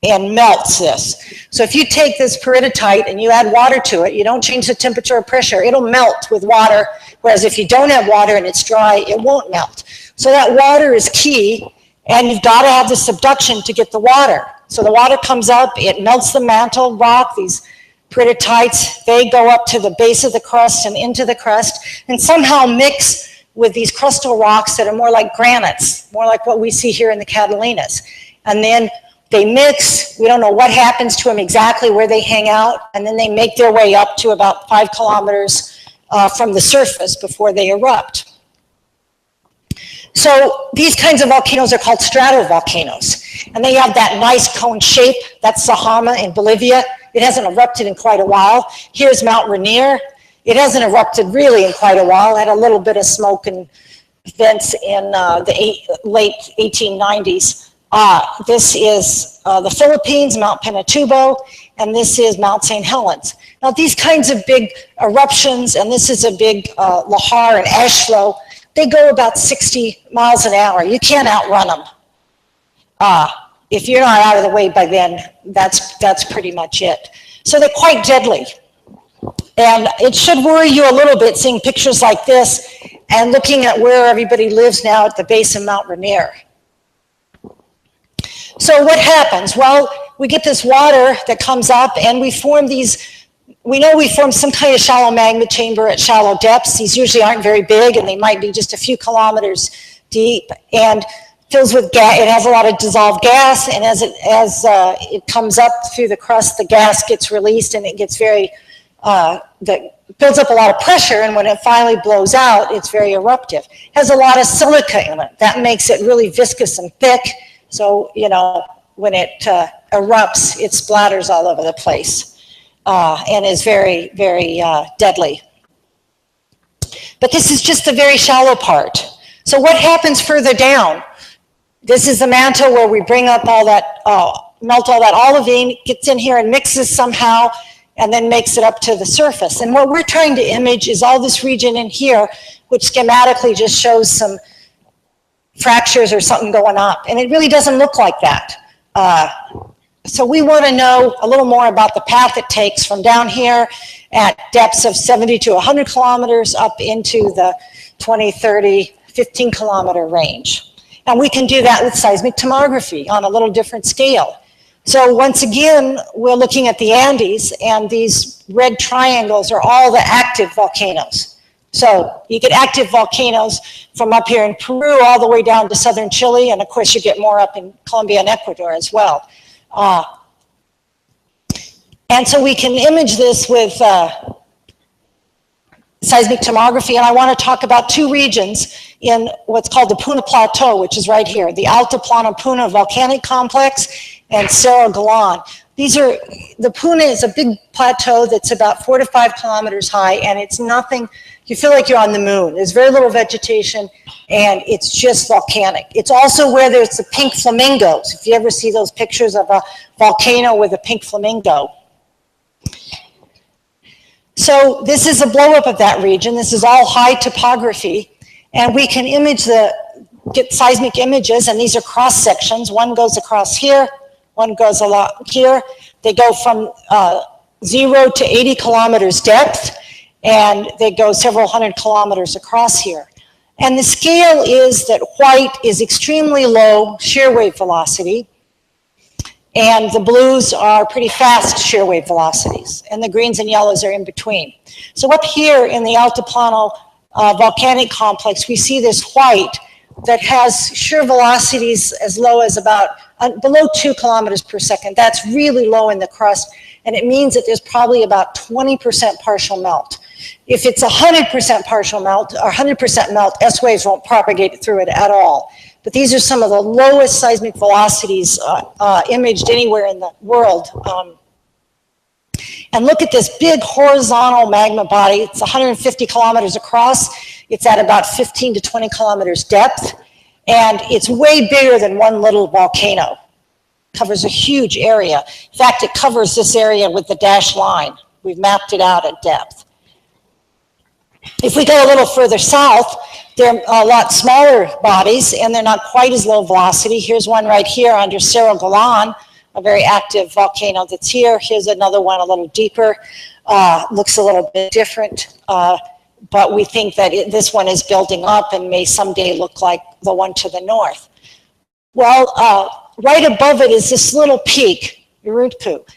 and melts this. So if you take this peridotite and you add water to it, you don't change the temperature or pressure, it'll melt with water, whereas if you don't have water and it's dry, it won't melt. So that water is key, and you've got to have the subduction to get the water. So the water comes up, it melts the mantle rock, these peridotites, they go up to the base of the crust and into the crust, and somehow mix with these crustal rocks that are more like granites, more like what we see here in the Catalinas. And then they mix, we don't know what happens to them exactly, where they hang out, and then they make their way up to about 5 kilometers from the surface before they erupt. So these kinds of volcanoes are called stratovolcanoes, and they have that nice cone shape. That's Sahama in Bolivia. It hasn't erupted in quite a while. Here's Mount Rainier. It hasn't erupted really in quite a while. It had a little bit of smoke and vents in the late 1890s. This is the Philippines, Mount Pinatubo, and this is Mount St. Helens. Now these kinds of big eruptions, and this is a big lahar and ash flow, they go about 60 miles an hour. You can't outrun them. If you're not out of the way by then, that's pretty much it. So they're quite deadly. And it should worry you a little bit seeing pictures like this and looking at where everybody lives now at the base of Mount Rainier. So what happens? Well, we get this water that comes up and we form these, we know we form some kind of shallow magma chamber at shallow depths. These usually aren't very big and they might be just a few kilometers deep and fills with gas. It has a lot of dissolved gas, and as it comes up through the crust, the gas gets released and it gets very, that builds up a lot of pressure, and when it finally blows out, it's very eruptive. It has a lot of silica in it. That makes it really viscous and thick, so, you know, when it erupts, it splatters all over the place and is very, very deadly. But this is just the very shallow part. So what happens further down? This is the mantle where we bring up all that, melt all that olivine, gets in here and mixes somehow, and then makes it up to the surface. And what we're trying to image is all this region in here, which schematically just shows some fractures or something going up. And it really doesn't look like that. So we want to know a little more about the path it takes from down here at depths of 70 to 100 kilometers up into the 20, 30, 15 kilometer range. And we can do that with seismic tomography on a little different scale. So once again, we're looking at the Andes, and these red triangles are all the active volcanoes. So you get active volcanoes from up here in Peru all the way down to southern Chile, and of course you get more up in Colombia and Ecuador as well. And so we can image this with seismic tomography, and I want to talk about two regions in what's called the Puna Plateau, which is right here, the Altiplano-Puna Volcanic Complex and Cerro Galán. These are, the Puna is a big plateau that's about 4 to 5 kilometers high, and it's nothing, you feel like you're on the moon. There's very little vegetation, and it's just volcanic. It's also where there's the pink flamingos, if you ever see those pictures of a volcano with a pink flamingo. So this is a blow up of that region. This is all high topography, and we can image get seismic images, and these are cross sections. One goes across here, one goes a lot here. They go from 0 to 80 kilometers depth, and they go several hundred kilometers across here. And the scale is that white is extremely low shear wave velocity, and the blues are pretty fast shear wave velocities, and the greens and yellows are in between. So up here in the Altiplano volcanic complex, we see this white that has shear velocities as low as about below 2 kilometers per second. That's really low in the crust, and it means that there's probably about 20% partial melt. If it's 100% partial melt or 100% melt, S waves won't propagate through it at all. But these are some of the lowest seismic velocities imaged anywhere in the world. And look at this big horizontal magma body. It's 150 kilometers across. It's at about 15 to 20 kilometers depth. And it's way bigger than one little volcano. It covers a huge area. In fact, it covers this area with the dashed line. We've mapped it out at depth. If we go a little further south, they're a lot smaller bodies, and they're not quite as low velocity. Here's one right here under Cerro Galán, a very active volcano that's here. Here's another one a little deeper. Looks a little bit different, but we think that this one is building up and may someday look like the one to the north. Well, right above it is this little peak, Urutpu.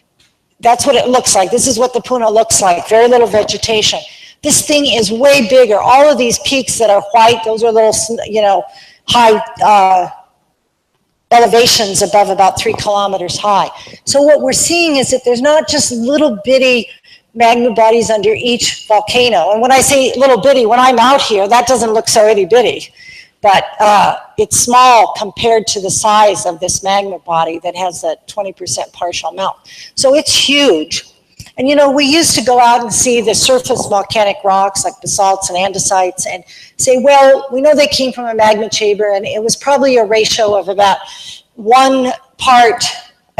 That's what it looks like. This is what the Puna looks like, very little vegetation. This thing is way bigger. All of these peaks that are white, those are little, you know, high elevations above about 3 kilometers high. So what we're seeing is that there's not just little bitty magma bodies under each volcano. And when I say little bitty, when I'm out here, that doesn't look so itty bitty. but it's small compared to the size of this magma body that has a 20% partial melt. So it's huge. And you know, we used to go out and see the surface volcanic rocks like basalts and andesites and say, well, we know they came from a magma chamber, and it was probably a ratio of about 1 part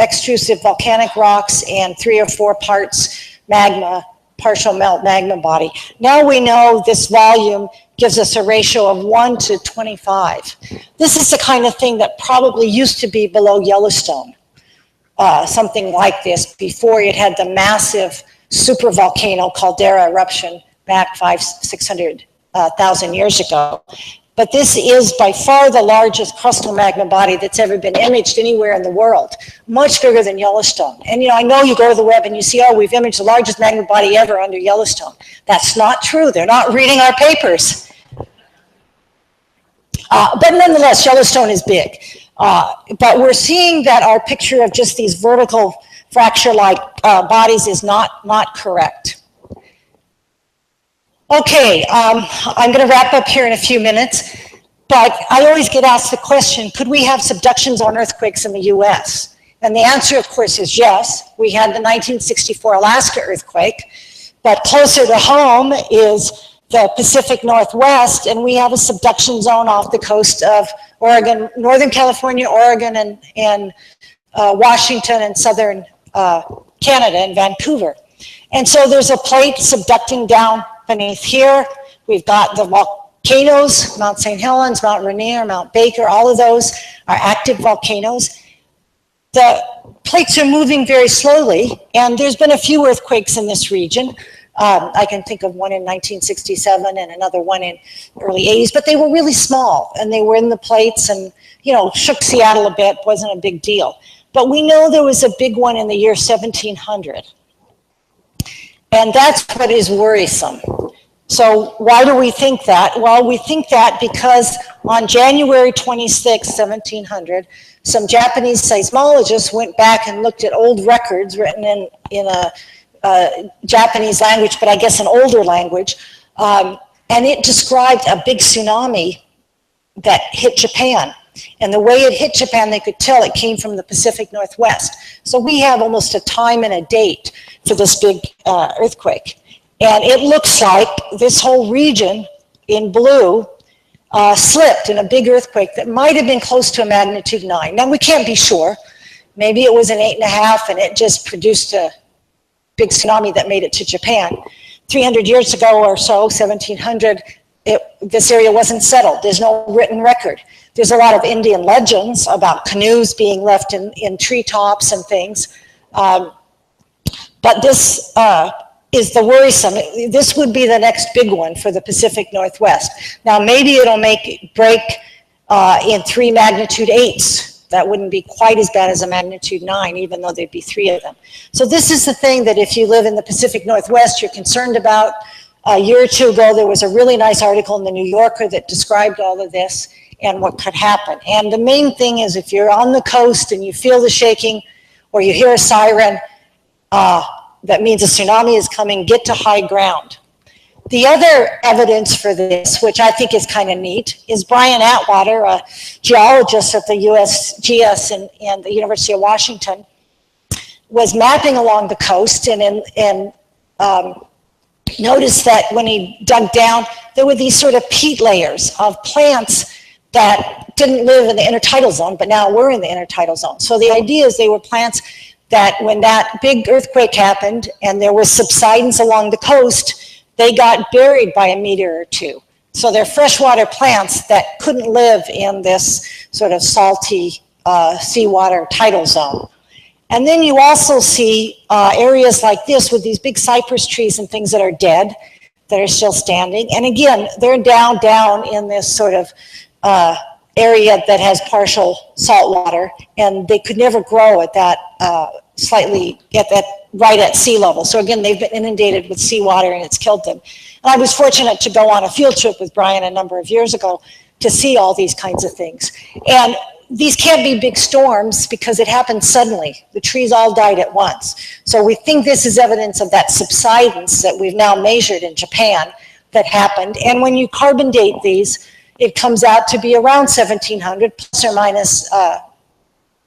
extrusive volcanic rocks and 3 or 4 parts magma, partial melt magma body. Now we know this volume gives us a ratio of 1 to 25. This is the kind of thing that probably used to be below Yellowstone. Something like this before it had the massive supervolcano caldera eruption back 500,000–600,000 years ago. But this is by far the largest crustal magma body that's ever been imaged anywhere in the world, much bigger than Yellowstone. And you know, I know you go to the web and you see, oh, we've imaged the largest magma body ever under Yellowstone. That's not true. They're not reading our papers. But nonetheless, Yellowstone is big. But we're seeing that our picture of just these vertical fracture-like bodies is not correct. Okay, I'm going to wrap up here in a few minutes, but I always get asked the question, could we have subductions on earthquakes in the US? And the answer, of course, is yes. We had the 1964 Alaska earthquake, but closer to home is the Pacific Northwest, and we have a subduction zone off the coast of Oregon, Northern California, Oregon, and Washington, and southern Canada, and Vancouver. And so there's a plate subducting down beneath here. We've got the volcanoes, Mount St. Helens, Mount Rainier, Mount Baker, all of those are active volcanoes. The plates are moving very slowly, and there's been a few earthquakes in this region. I can think of one in 1967 and another one in early 80s, but they were really small, and they were in the plates and, you know, shook Seattle a bit, wasn't a big deal. But we know there was a big one in the year 1700. And that's what is worrisome. So why do we think that? Well, we think that because on January 26, 1700, some Japanese seismologists went back and looked at old records written in a Japanese language, but I guess an older language, and it described a big tsunami that hit Japan. And the way it hit Japan, they could tell it came from the Pacific Northwest. So we have almost a time and a date for this big earthquake. And it looks like this whole region in blue slipped in a big earthquake that might have been close to a magnitude 9. Now, we can't be sure. Maybe it was an 8.5 and it just produced a big tsunami that made it to Japan. 300 years ago or so, 1700, this area wasn't settled. There's no written record. There's a lot of Indian legends about canoes being left in treetops and things. But this is the worrisome. This would be the next big one for the Pacific Northwest. Now, maybe it'll break in 3 magnitude 8s. That wouldn't be quite as bad as a magnitude 9, even though there'd be 3 of them. So this is the thing that if you live in the Pacific Northwest, you're concerned about. A year or 2 ago, there was a really nice article in the New Yorker that described all of this and what could happen. And the main thing is if you're on the coast and you feel the shaking or you hear a siren, that means a tsunami is coming, get to high ground. The other evidence for this, which I think is kind of neat, is Brian Atwater, a geologist at the USGS and the University of Washington, was mapping along the coast and noticed that when he dug down, there were these sort of peat layers of plants that didn't live in the intertidal zone, but now we're in the intertidal zone. So the idea is they were plants that when that big earthquake happened and there was subsidence along the coast, they got buried by a meteor or 2. So they're freshwater plants that couldn't live in this sort of salty seawater tidal zone. And then you also see areas like this with these big cypress trees and things that are dead, that are still standing. And again, they're down in this sort of area that has partial salt water, and they could never grow at that right at sea level. So again, they've been inundated with seawater and it's killed them. And I was fortunate to go on a field trip with Brian a number of years ago to see all these kinds of things. And these can't be big storms because it happened suddenly. The trees all died at once. So we think this is evidence of that subsidence that we've now measured in Japan that happened. And when you carbon date these, it comes out to be around 1700 plus or minus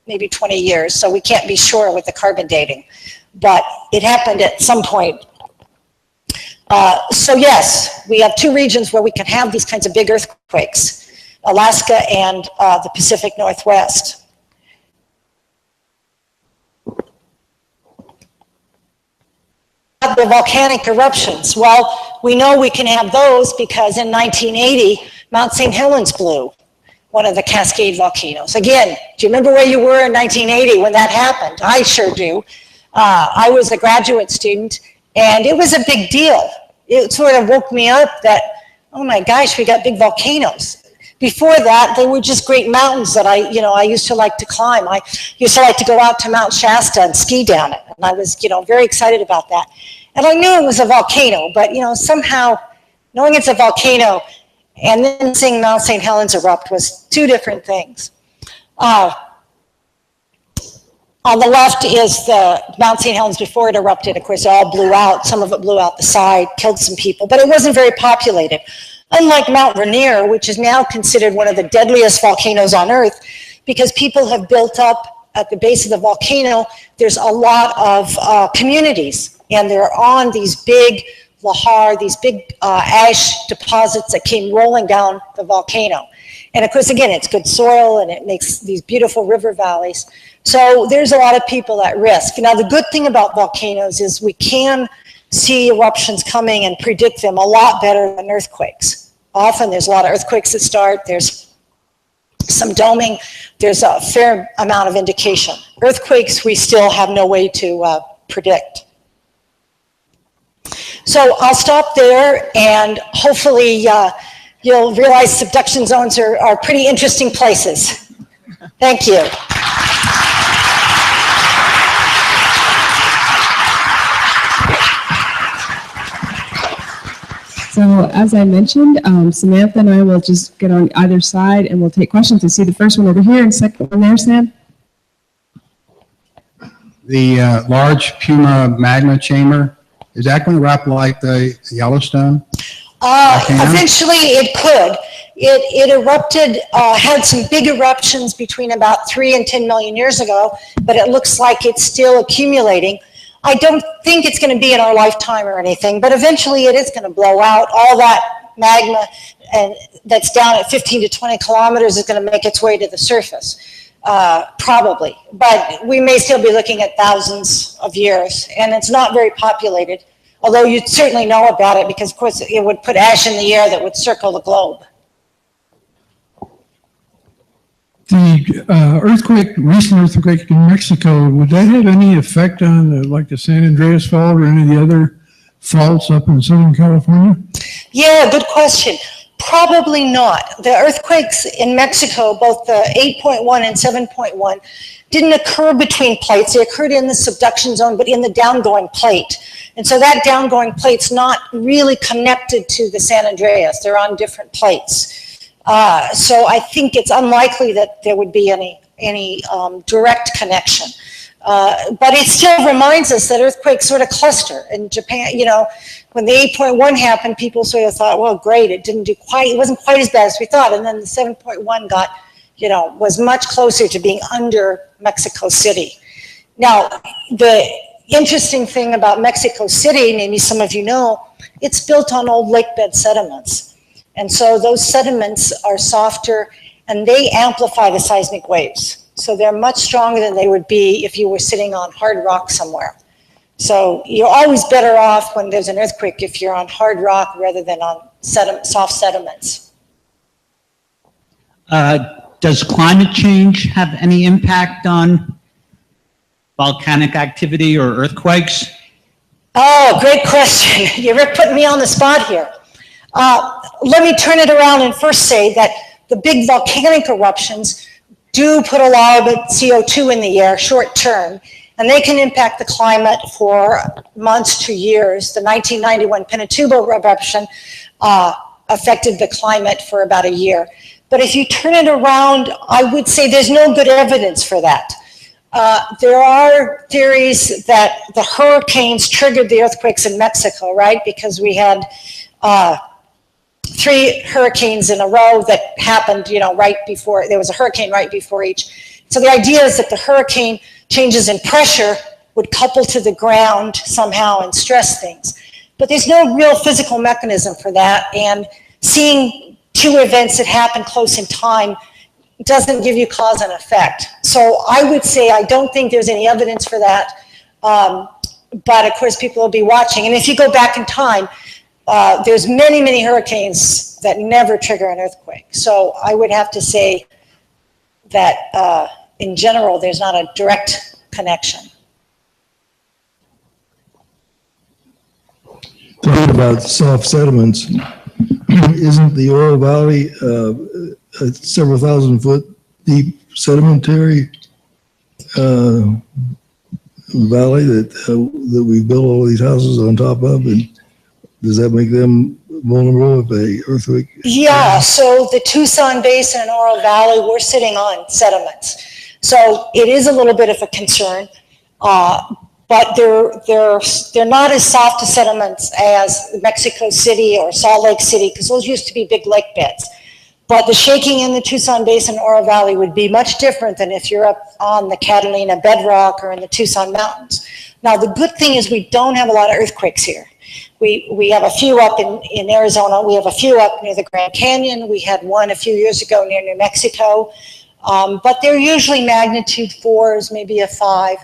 maybe 20 years. So we can't be sure with the carbon dating, but it happened at some point. So yes, we have two regions where we can have these kinds of big earthquakes, Alaska and the Pacific Northwest. The volcanic eruptions. Well, we know we can have those because in 1980, Mount St. Helens blew, one of the Cascade volcanoes. Again, do you remember where you were in 1980 when that happened? I sure do. I was a graduate student, and it was a big deal. It sort of woke me up that, oh my gosh, we got big volcanoes. Before that, they were just great mountains that I used to like to climb. I used to like to go out to Mount Shasta and ski down it, and I was, very excited about that. And I knew it was a volcano, but, somehow knowing it's a volcano and then seeing Mount St. Helens erupt was two different things. On the left is the Mount St. Helens before it erupted. Of course, it all blew out. Some of it blew out the side, killed some people, but it wasn't very populated. Unlike Mount Rainier, which is now considered one of the deadliest volcanoes on Earth, because people have built up at the base of the volcano, there's a lot of communities, and they're on these big lahar, these big ash deposits that came rolling down the volcano. And of course, again, it's good soil, and it makes these beautiful river valleys. So there's a lot of people at risk. Now, the good thing about volcanoes is we can see eruptions coming and predict them a lot better than earthquakes. Often there's a lot of earthquakes that start, there's some doming, there's a fair amount of indication. Earthquakes, we still have no way to predict. So I'll stop there, and hopefully you'll realize subduction zones are pretty interesting places. Thank you. So as I mentioned, Samantha and I will just get on either side and we'll take questions. I see the first one over here and second one there, Sam. The large Puma magma chamber, is that going to erupt like the Yellowstone? Eventually it could. It erupted, had some big eruptions between about 3 and 10 million years ago, but it looks like it's still accumulating. I don't think it's going to be in our lifetime or anything, but eventually it is going to blow out. All that magma and that's down at 15 to 20 kilometers is going to make its way to the surface, probably. But we may still be looking at thousands of years, and it's not very populated, although you'd certainly know about it because, of course, it would put ash in the air that would circle the globe. The recent earthquake in Mexico, would that have any effect on like the San Andreas Fault or any of the other faults up in Southern California? Yeah, good question. Probably not. The earthquakes in Mexico, both the 8.1 and 7.1, didn't occur between plates. They occurred in the subduction zone, but in the downgoing plate. And so that downgoing plate's not really connected to the San Andreas. They're on different plates. So I think it's unlikely that there would be any direct connection. But it still reminds us that earthquakes sort of cluster. In Japan, when the 8.1 happened, people sort of thought, well, great, it wasn't quite as bad as we thought. And then the 7.1 got, was much closer to being under Mexico City. Now, the interesting thing about Mexico City, maybe some of you know, it's built on old lake bed sediments. And so those sediments are softer and they amplify the seismic waves. So they're much stronger than they would be if you were sitting on hard rock somewhere. So you're always better off when there's an earthquake if you're on hard rock rather than on soft sediments. Does climate change have any impact on volcanic activity or earthquakes? Oh, great question. You're putting me on the spot here. Let me turn it around and first say that the big volcanic eruptions do put a lot of CO2 in the air short term, and they can impact the climate for months to years. The 1991 Pinatubo eruption affected the climate for about a year. But if you turn it around, I would say there's no good evidence for that. There are theories that the hurricanes triggered the earthquakes in Mexico, right? Because we had 3 hurricanes in a row that happened, right before, there was a hurricane right before each. So the idea is that the hurricane changes in pressure would couple to the ground somehow and stress things. But there's no real physical mechanism for that, and seeing 2 events that happen close in time doesn't give you cause and effect. So I would say I don't think there's any evidence for that, but of course people will be watching. And if you go back in time, there's many, many hurricanes that never trigger an earthquake. So I would have to say that in general, there's not a direct connection. Talking about soft sediments, isn't the Oro Valley a several thousand foot deep sedimentary valley that we built all these houses on top of? And does that make them vulnerable if an earthquake? Yeah, so the Tucson Basin and Oro Valley, we're sitting on sediments. So it is a little bit of a concern, but they're not as soft as sediments as Mexico City or Salt Lake City, because those used to be big lake beds. But the shaking in the Tucson Basin and Oro Valley would be much different than if you're up on the Catalina bedrock or in the Tucson mountains. Now, the good thing is we don't have a lot of earthquakes here. We have a few up in Arizona. We have a few up near the Grand Canyon. We had one a few years ago near New Mexico. But they're usually magnitude 4s, maybe a 5.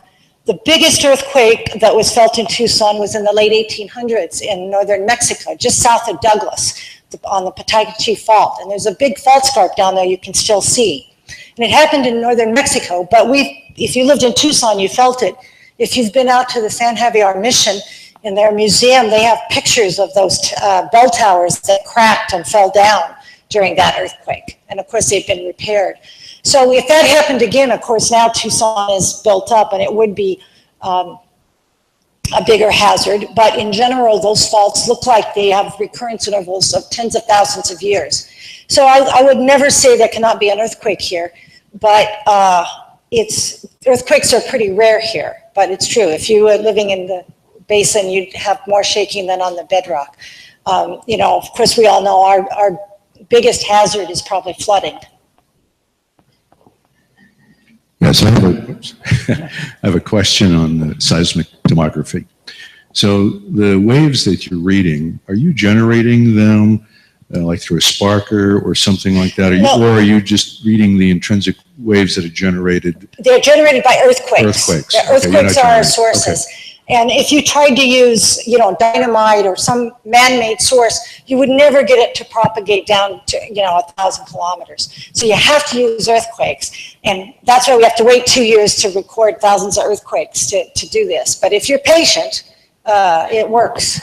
The biggest earthquake that was felt in Tucson was in the late 1800s in northern Mexico, just south of Douglas, on the Patachi Fault. And there's a big fault scarp down there you can still see. And it happened in northern Mexico, but if you lived in Tucson, you felt it. If you've been out to the San Javier Mission, in their museum, they have pictures of those bell towers that cracked and fell down during that earthquake. And of course, they've been repaired. So if that happened again, of course, now Tucson is built up and it would be a bigger hazard. But in general, those faults look like they have recurrence intervals of tens of thousands of years. So I would never say there cannot be an earthquake here, but earthquakes are pretty rare here. But it's true, if you were living in the basin, you'd have more shaking than on the bedrock. Of course, we all know our biggest hazard is probably flooding. Yes, I have a question on the seismic tomography. So the waves that you're reading, are you generating them like through a sparker or something like that? Or are you just reading the intrinsic waves that are generated? They're generated by earthquakes. Earthquakes. The earthquakes are our sources. Okay. And if you tried to use, dynamite or some man-made source, you would never get it to propagate down to, 1,000 kilometers. So you have to use earthquakes. And that's why we have to wait 2 years to record thousands of earthquakes to do this. But if you're patient, it works.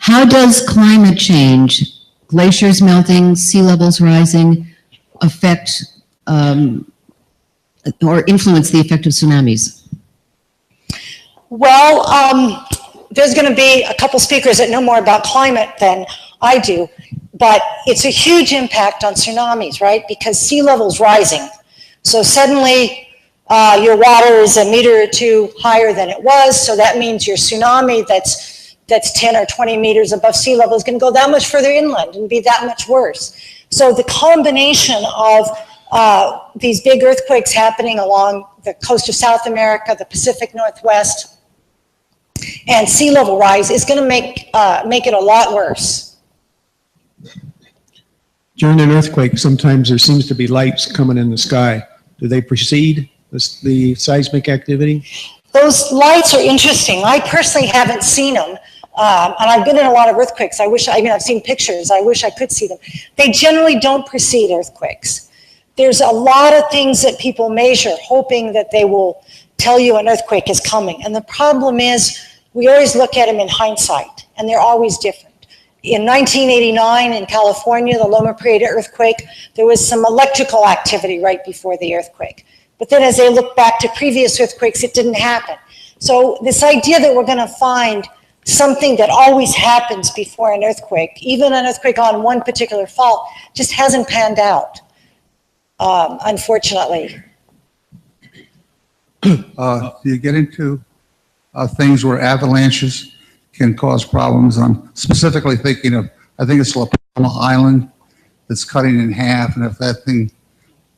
How does climate change, glaciers melting, sea levels rising, affect or influence the effect of tsunamis? Well, there's going to be a couple speakers that know more about climate than I do, but it's a huge impact on tsunamis, right? Because sea level's rising. So suddenly your water is a meter or 2 higher than it was. So that means your tsunami that's 10 or 20 meters above sea level is going to go that much further inland and be that much worse. So the combination of these big earthquakes happening along the coast of South America, the Pacific Northwest, and sea level rise is going to make it a lot worse. During an earthquake, sometimes there seems to be lights coming in the sky. Do they precede the seismic activity? Those lights are interesting. I personally haven't seen them. And I've been in a lot of earthquakes. I've seen pictures. I wish I could see them. They generally don't precede earthquakes. There's a lot of things that people measure, hoping that they will tell you an earthquake is coming. And the problem is, we always look at them in hindsight, and they're always different. In 1989 in California, the Loma Prieta earthquake, there was some electrical activity right before the earthquake. But then as they look back to previous earthquakes, it didn't happen. So this idea that we're going to find something that always happens before an earthquake, even an earthquake on one particular fault, just hasn't panned out, unfortunately. You get into things where avalanches can cause problems. I'm specifically thinking of I think it's La Palma Island that's cutting in half, and if that thing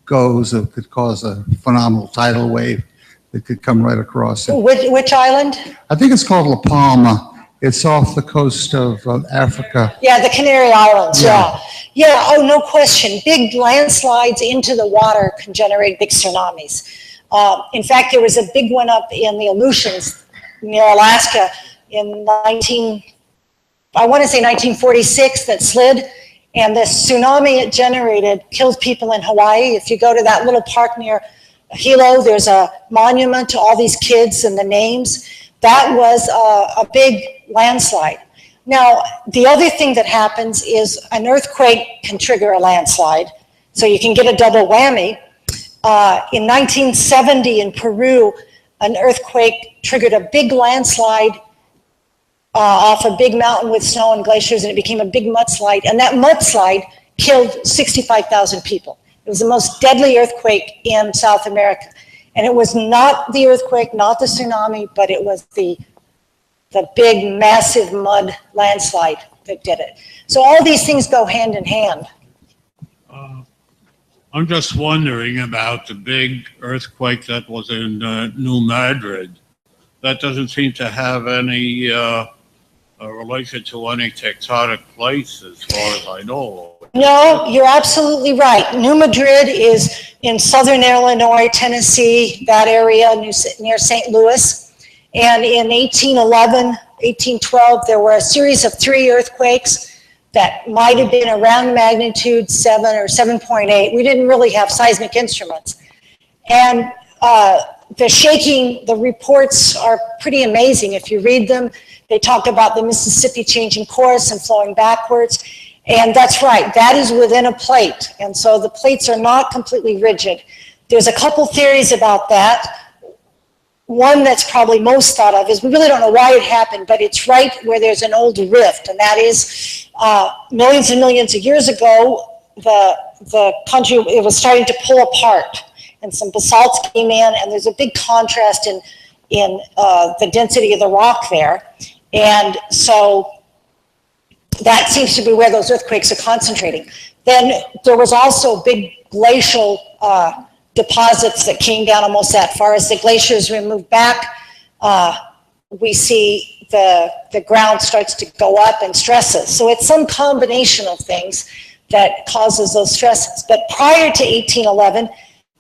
goes, it could cause a phenomenal tidal wave that could come right across it. Which island? I think it's called La Palma. It's off the coast of Africa. Yeah, the Canary Islands, yeah. Yeah, oh, no question. Big landslides into the water can generate big tsunamis. In fact, there was a big one up in the Aleutians near Alaska in 1946 that slid, and the tsunami it generated killed people in Hawaii. If you go to that little park near Hilo, there's a monument to all these kids and the names. That was a big landslide. Now, the other thing that happens is an earthquake can trigger a landslide, so you can get a double whammy. In 1970 in Peru, an earthquake triggered a big landslide off a big mountain with snow and glaciers, and it became a big mudslide, and that mudslide killed 65,000 people. It was the most deadly earthquake in South America. And it was not the earthquake, not the tsunami, but it was the big, massive mud landslide that did it. So all these things go hand in hand. I'm just wondering about the big earthquake that was in New Madrid. That doesn't seem to have any relation to any tectonic plates as far as I know. No, you're absolutely right. New Madrid is in southern Illinois, Tennessee, that area near St. Louis. And in 1811, 1812, there were a series of 3 earthquakes that might have been around magnitude 7 or 7.8. We didn't really have seismic instruments. And the shaking, the reports are pretty amazing. If you read them, they talk about the Mississippi changing course and flowing backwards. And that's right, that is within a plate. And so the plates are not completely rigid. There's a couple theories about that. One that's probably most thought of is we really don't know why it happened, but it's right where there's an old rift. And that is millions and millions of years ago, the country, it was starting to pull apart. And some basalts came in, and there's a big contrast in the density of the rock there. And so that seems to be where those earthquakes are concentrating. Then there was also big glacial deposits that came down almost that far. As the glaciers were moved back, we see the ground starts to go up and stresses. So it's some combination of things that causes those stresses. But prior to 1811,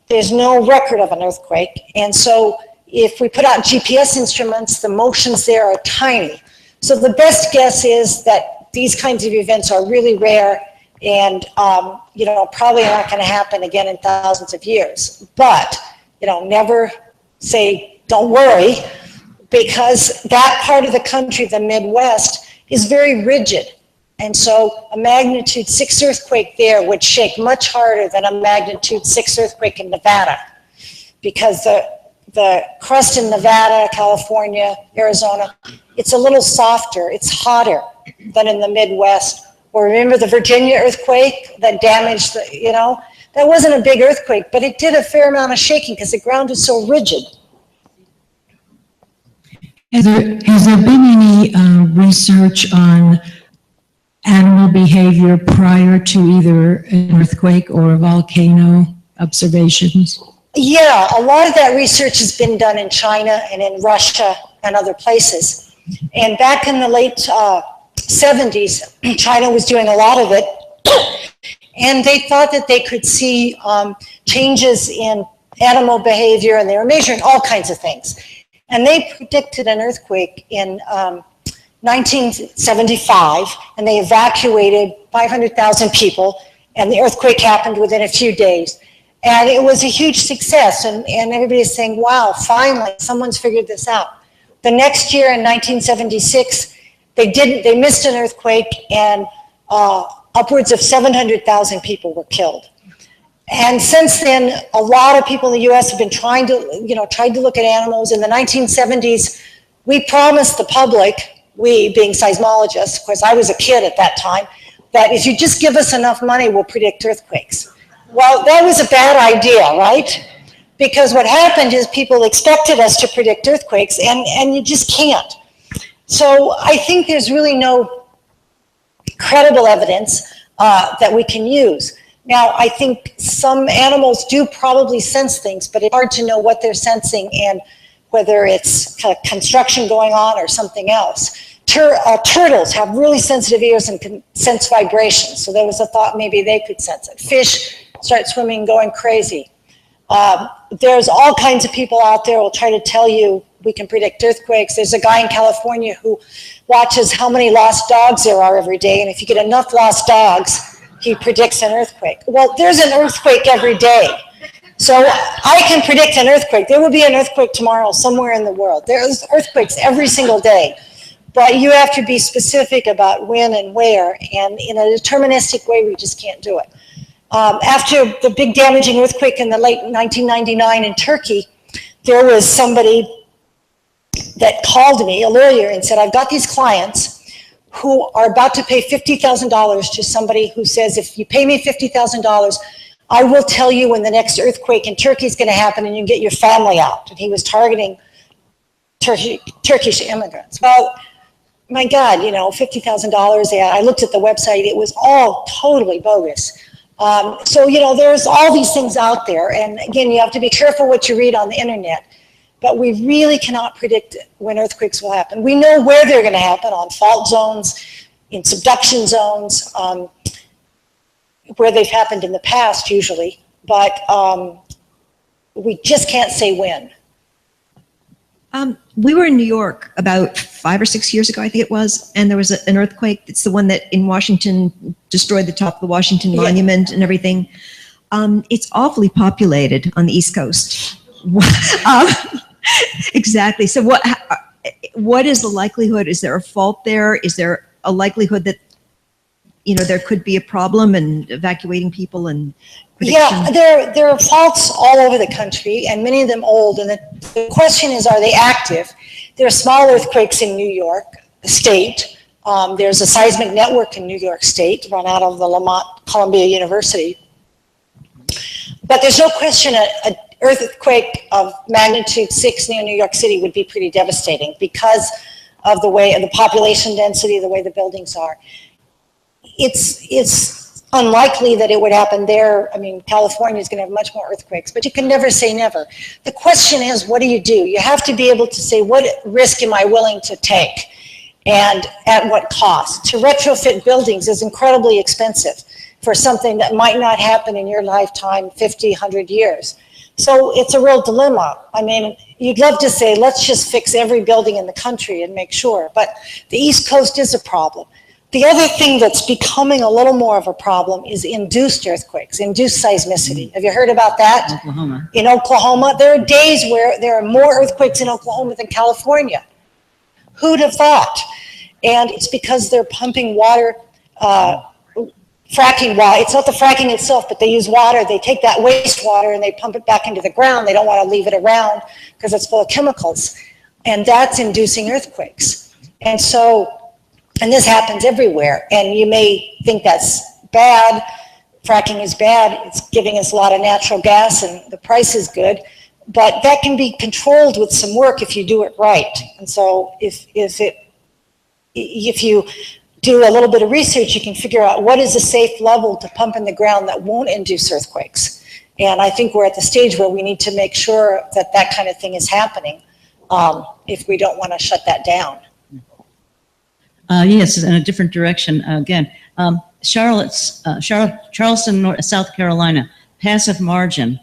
there's no record of an earthquake. And so if we put out GPS instruments, the motions there are tiny. So the best guess is that these kinds of events are really rare and, probably not going to happen again in thousands of years. But, never say, don't worry, because that part of the country, the Midwest, is very rigid. And so a magnitude 6 earthquake there would shake much harder than a magnitude 6 earthquake in Nevada, because the crust in Nevada, California, Arizona, it's a little softer, it's hotter than in the Midwest. Or remember the Virginia earthquake that damaged that wasn't a big earthquake, but it did a fair amount of shaking because the ground is so rigid. Has there been any research on animal behavior prior to either an earthquake or a volcano observations? Yeah, a lot of that research has been done in China and in Russia and other places. And back in the late 70s, China was doing a lot of it. And they thought that they could see changes in animal behavior, and they were measuring all kinds of things. And they predicted an earthquake in 1975, and they evacuated 500,000 people, and the earthquake happened within a few days. And it was a huge success, and everybody's saying, wow, finally, someone's figured this out. The next year, in 1976, they missed an earthquake, and upwards of 700,000 people were killed. And since then, a lot of people in the U.S. have been trying to look at animals. In the 1970s, we promised the public, we being seismologists, of course I was a kid at that time, that if you just give us enough money, we'll predict earthquakes. Well, that was a bad idea, right? Because what happened is people expected us to predict earthquakes, and you just can't. So I think there's really no credible evidence that we can use. Now, I think some animals do probably sense things, but it's hard to know what they're sensing and whether it's kind of construction going on or something else. Turtles have really sensitive ears and can sense vibrations, so there was a thought maybe they could sense it. Fish start swimming, going crazy. There's all kinds of people out there who will try to tell you we can predict earthquakes. There's a guy in California who watches how many lost dogs there are every day, and if you get enough lost dogs, he predicts an earthquake. Well, there's an earthquake every day. So I can predict an earthquake. There will be an earthquake tomorrow somewhere in the world. There's earthquakes every single day. But you have to be specific about when and where, and in a deterministic way, we just can't do it. After the big damaging earthquake in the late 1999 in Turkey, there was somebody that called me, a lawyer, and said, I've got these clients who are about to pay $50,000 to somebody who says, if you pay me $50,000, I will tell you when the next earthquake in Turkey is going to happen and you get your family out. And he was targeting Turkish immigrants. Well, my God, you know, $50,000. Yeah, I looked at the website. It was all totally bogus. So, you know, there's all these things out there. And again, you have to be careful what you read on the internet. But we really cannot predict when earthquakes will happen. We know where they're going to happen, on fault zones, in subduction zones, where they've happened in the past usually. But we just can't say when. We were in New York about 5 or 6 years ago, I think it was, and there was an earthquake. It's the one that in Washington destroyed the top of the Washington Monument and everything. It's awfully populated on the East Coast. Exactly. So what is the likelihood? Is there a fault there? Is there a likelihood that, you know, there could be a problem in evacuating people and prediction? Yeah, there are faults all over the country, and many of them old. And the question is, are they active? There are small earthquakes in New York State. There's a seismic network in New York State run out of the Lamont Columbia University. But there's no question an earthquake of magnitude 6 near New York City would be pretty devastating because of the way the population density, the way the buildings are. It's unlikely that it would happen there. I mean, California is going to have much more earthquakes, but you can never say never. The question is, what do? You have to be able to say, what risk am I willing to take and at what cost? To retrofit buildings is incredibly expensive for something that might not happen in your lifetime, 50, 100 years. So it's a real dilemma. I mean, you'd love to say, let's just fix every building in the country and make sure, but the East Coast is a problem. The other thing that's becoming a little more of a problem is induced earthquakes, induced seismicity. Have you heard about that? Oklahoma. In Oklahoma, there are days where there are more earthquakes in Oklahoma than California. Who'd have thought? And it's because they're pumping water, fracking water. It's not the fracking itself, but they use water. They take that wastewater and they pump it back into the ground. They don't want to leave it around because it's full of chemicals. And that's inducing earthquakes. And so, and this happens everywhere. And you may think that's bad. Fracking is bad. It's giving us a lot of natural gas and the price is good. But that can be controlled with some work if you do it right. And so if you do a little bit of research, you can figure out what is a safe level to pump in the ground that won't induce earthquakes. And I think we're at the stage where we need to make sure that that kind of thing is happening if we don't want to shut that down. Yes, in a different direction again. Charleston, South Carolina, passive margin.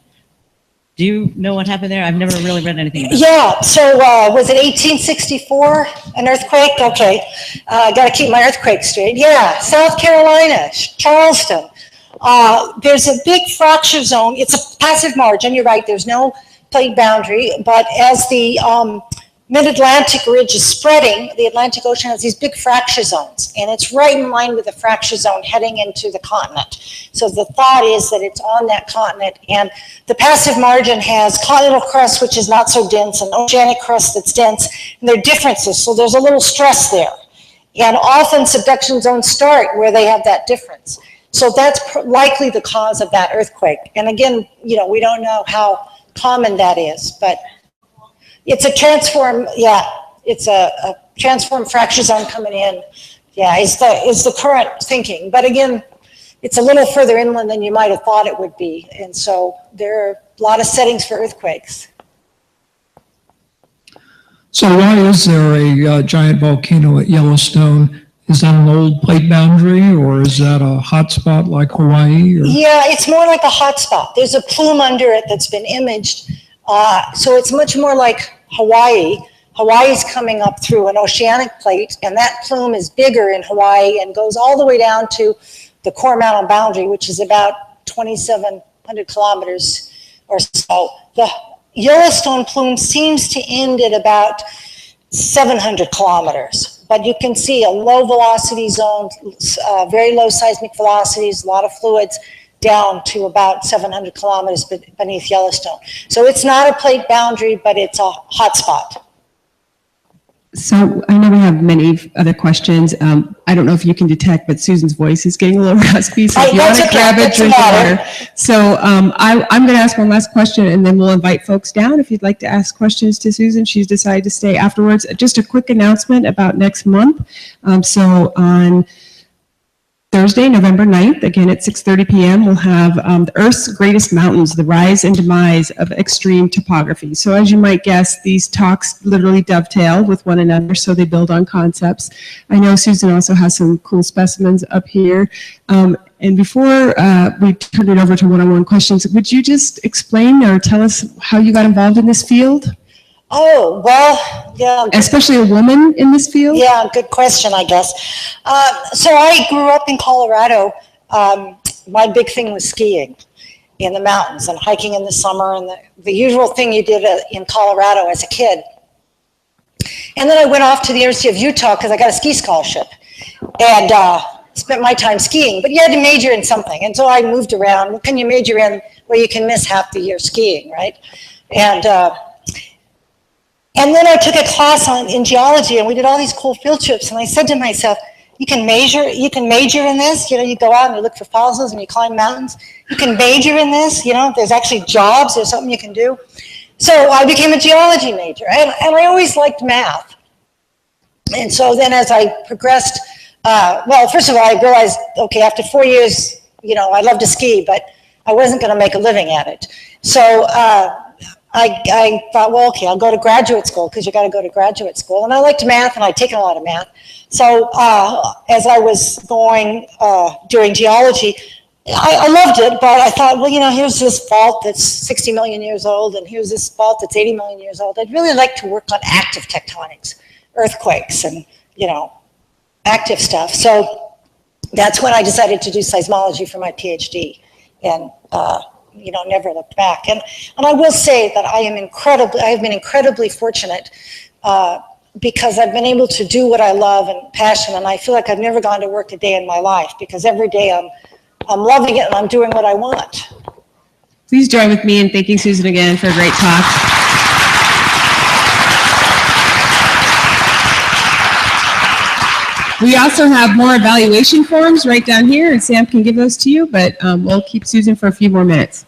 Do you know what happened there? I've never really read anything about it. Yeah, so was it 1864, an earthquake? Okay, got to keep my earthquake straight. Yeah, South Carolina, Charleston. There's a big fracture zone. It's a passive margin, you're right, there's no plate boundary, but as the mid-Atlantic ridge is spreading, the Atlantic Ocean has these big fracture zones, and it's right in line with the fracture zone heading into the continent. So the thought is that it's on that continent, and the passive margin has continental crust, which is not so dense, and oceanic crust that's dense, and there are differences, so there's a little stress there. And often subduction zones start where they have that difference. So that's likely the cause of that earthquake. And again, you know, we don't know how common that is, but it's a transform, yeah, it's a transform fracture zone coming in. Yeah, is the current thinking. But again, it's a little further inland than you might have thought it would be. And so there are a lot of settings for earthquakes. So why is there a giant volcano at Yellowstone? Is that an old plate boundary, or is that a hot spot like Hawaii? Or? Yeah, it's more like a hot spot. There's a plume under it that's been imaged. So it's much more like Hawaii. Hawaii's coming up through an oceanic plate, and that plume is bigger in Hawaii and goes all the way down to the core mountain boundary, which is about 2,700 kilometers or so. The Yellowstone plume seems to end at about 700 kilometers, but you can see a low velocity zone, very low seismic velocities, a lot of fluids down to about 700 kilometers beneath Yellowstone. So it's not a plate boundary, but it's a hot spot. So I know we have many other questions. I don't know if you can detect, but Susan's voice is getting a little raspy. So if you want to grab it, drink water. So I'm going to ask one last question, and then we'll invite folks down. If you'd like to ask questions to Susan, she's decided to stay afterwards. Just a quick announcement about next month. So on Thursday, November 9th, again at 6:30 p.m., we'll have the Earth's Greatest Mountains, the Rise and Demise of Extreme Topography. So as you might guess, these talks literally dovetail with one another, so they build on concepts. I know Susan also has some cool specimens up here. And before we turn it over to one-on-one questions, would you just explain or tell us how you got involved in this field? Oh, well, yeah. Especially a woman in this field? Yeah, good question, I guess. So I grew up in Colorado. My big thing was skiing in the mountains and hiking in the summer and the usual thing you did in Colorado as a kid. And then I went off to the University of Utah because I got a ski scholarship and spent my time skiing. But you had to major in something. And so I moved around. What can you major in where you can miss half the year skiing, right? And then I took a class in geology, and we did all these cool field trips. And I said to myself, you can major in this. You know, you go out and you look for fossils and you climb mountains. You can major in this. You know, there's actually jobs. There's something you can do. So I became a geology major, and I always liked math. And so then as I progressed, well, first of all, I realized, okay, after 4 years, you know, I love to ski, but I wasn't going to make a living at it. So I thought, well, okay, I'll go to graduate school because you got to go to graduate school. And I liked math, and I'd taken a lot of math. So as I was going during geology, I loved it, but I thought, well, you know, here's this fault that's 60 million years old, and here's this fault that's 80 million years old. I'd really like to work on active tectonics, earthquakes, and, you know, active stuff. So that's when I decided to do seismology for my PhD, and you know, never looked back. And I will say that I have been incredibly fortunate because I've been able to do what I love and passion, and I feel like I've never gone to work a day in my life because every day I'm loving it and I'm doing what I want. Please join with me in thanking Susan again for a great talk. We also have more evaluation forms right down here, and Sam can give those to you, but we'll keep Susan for a few more minutes.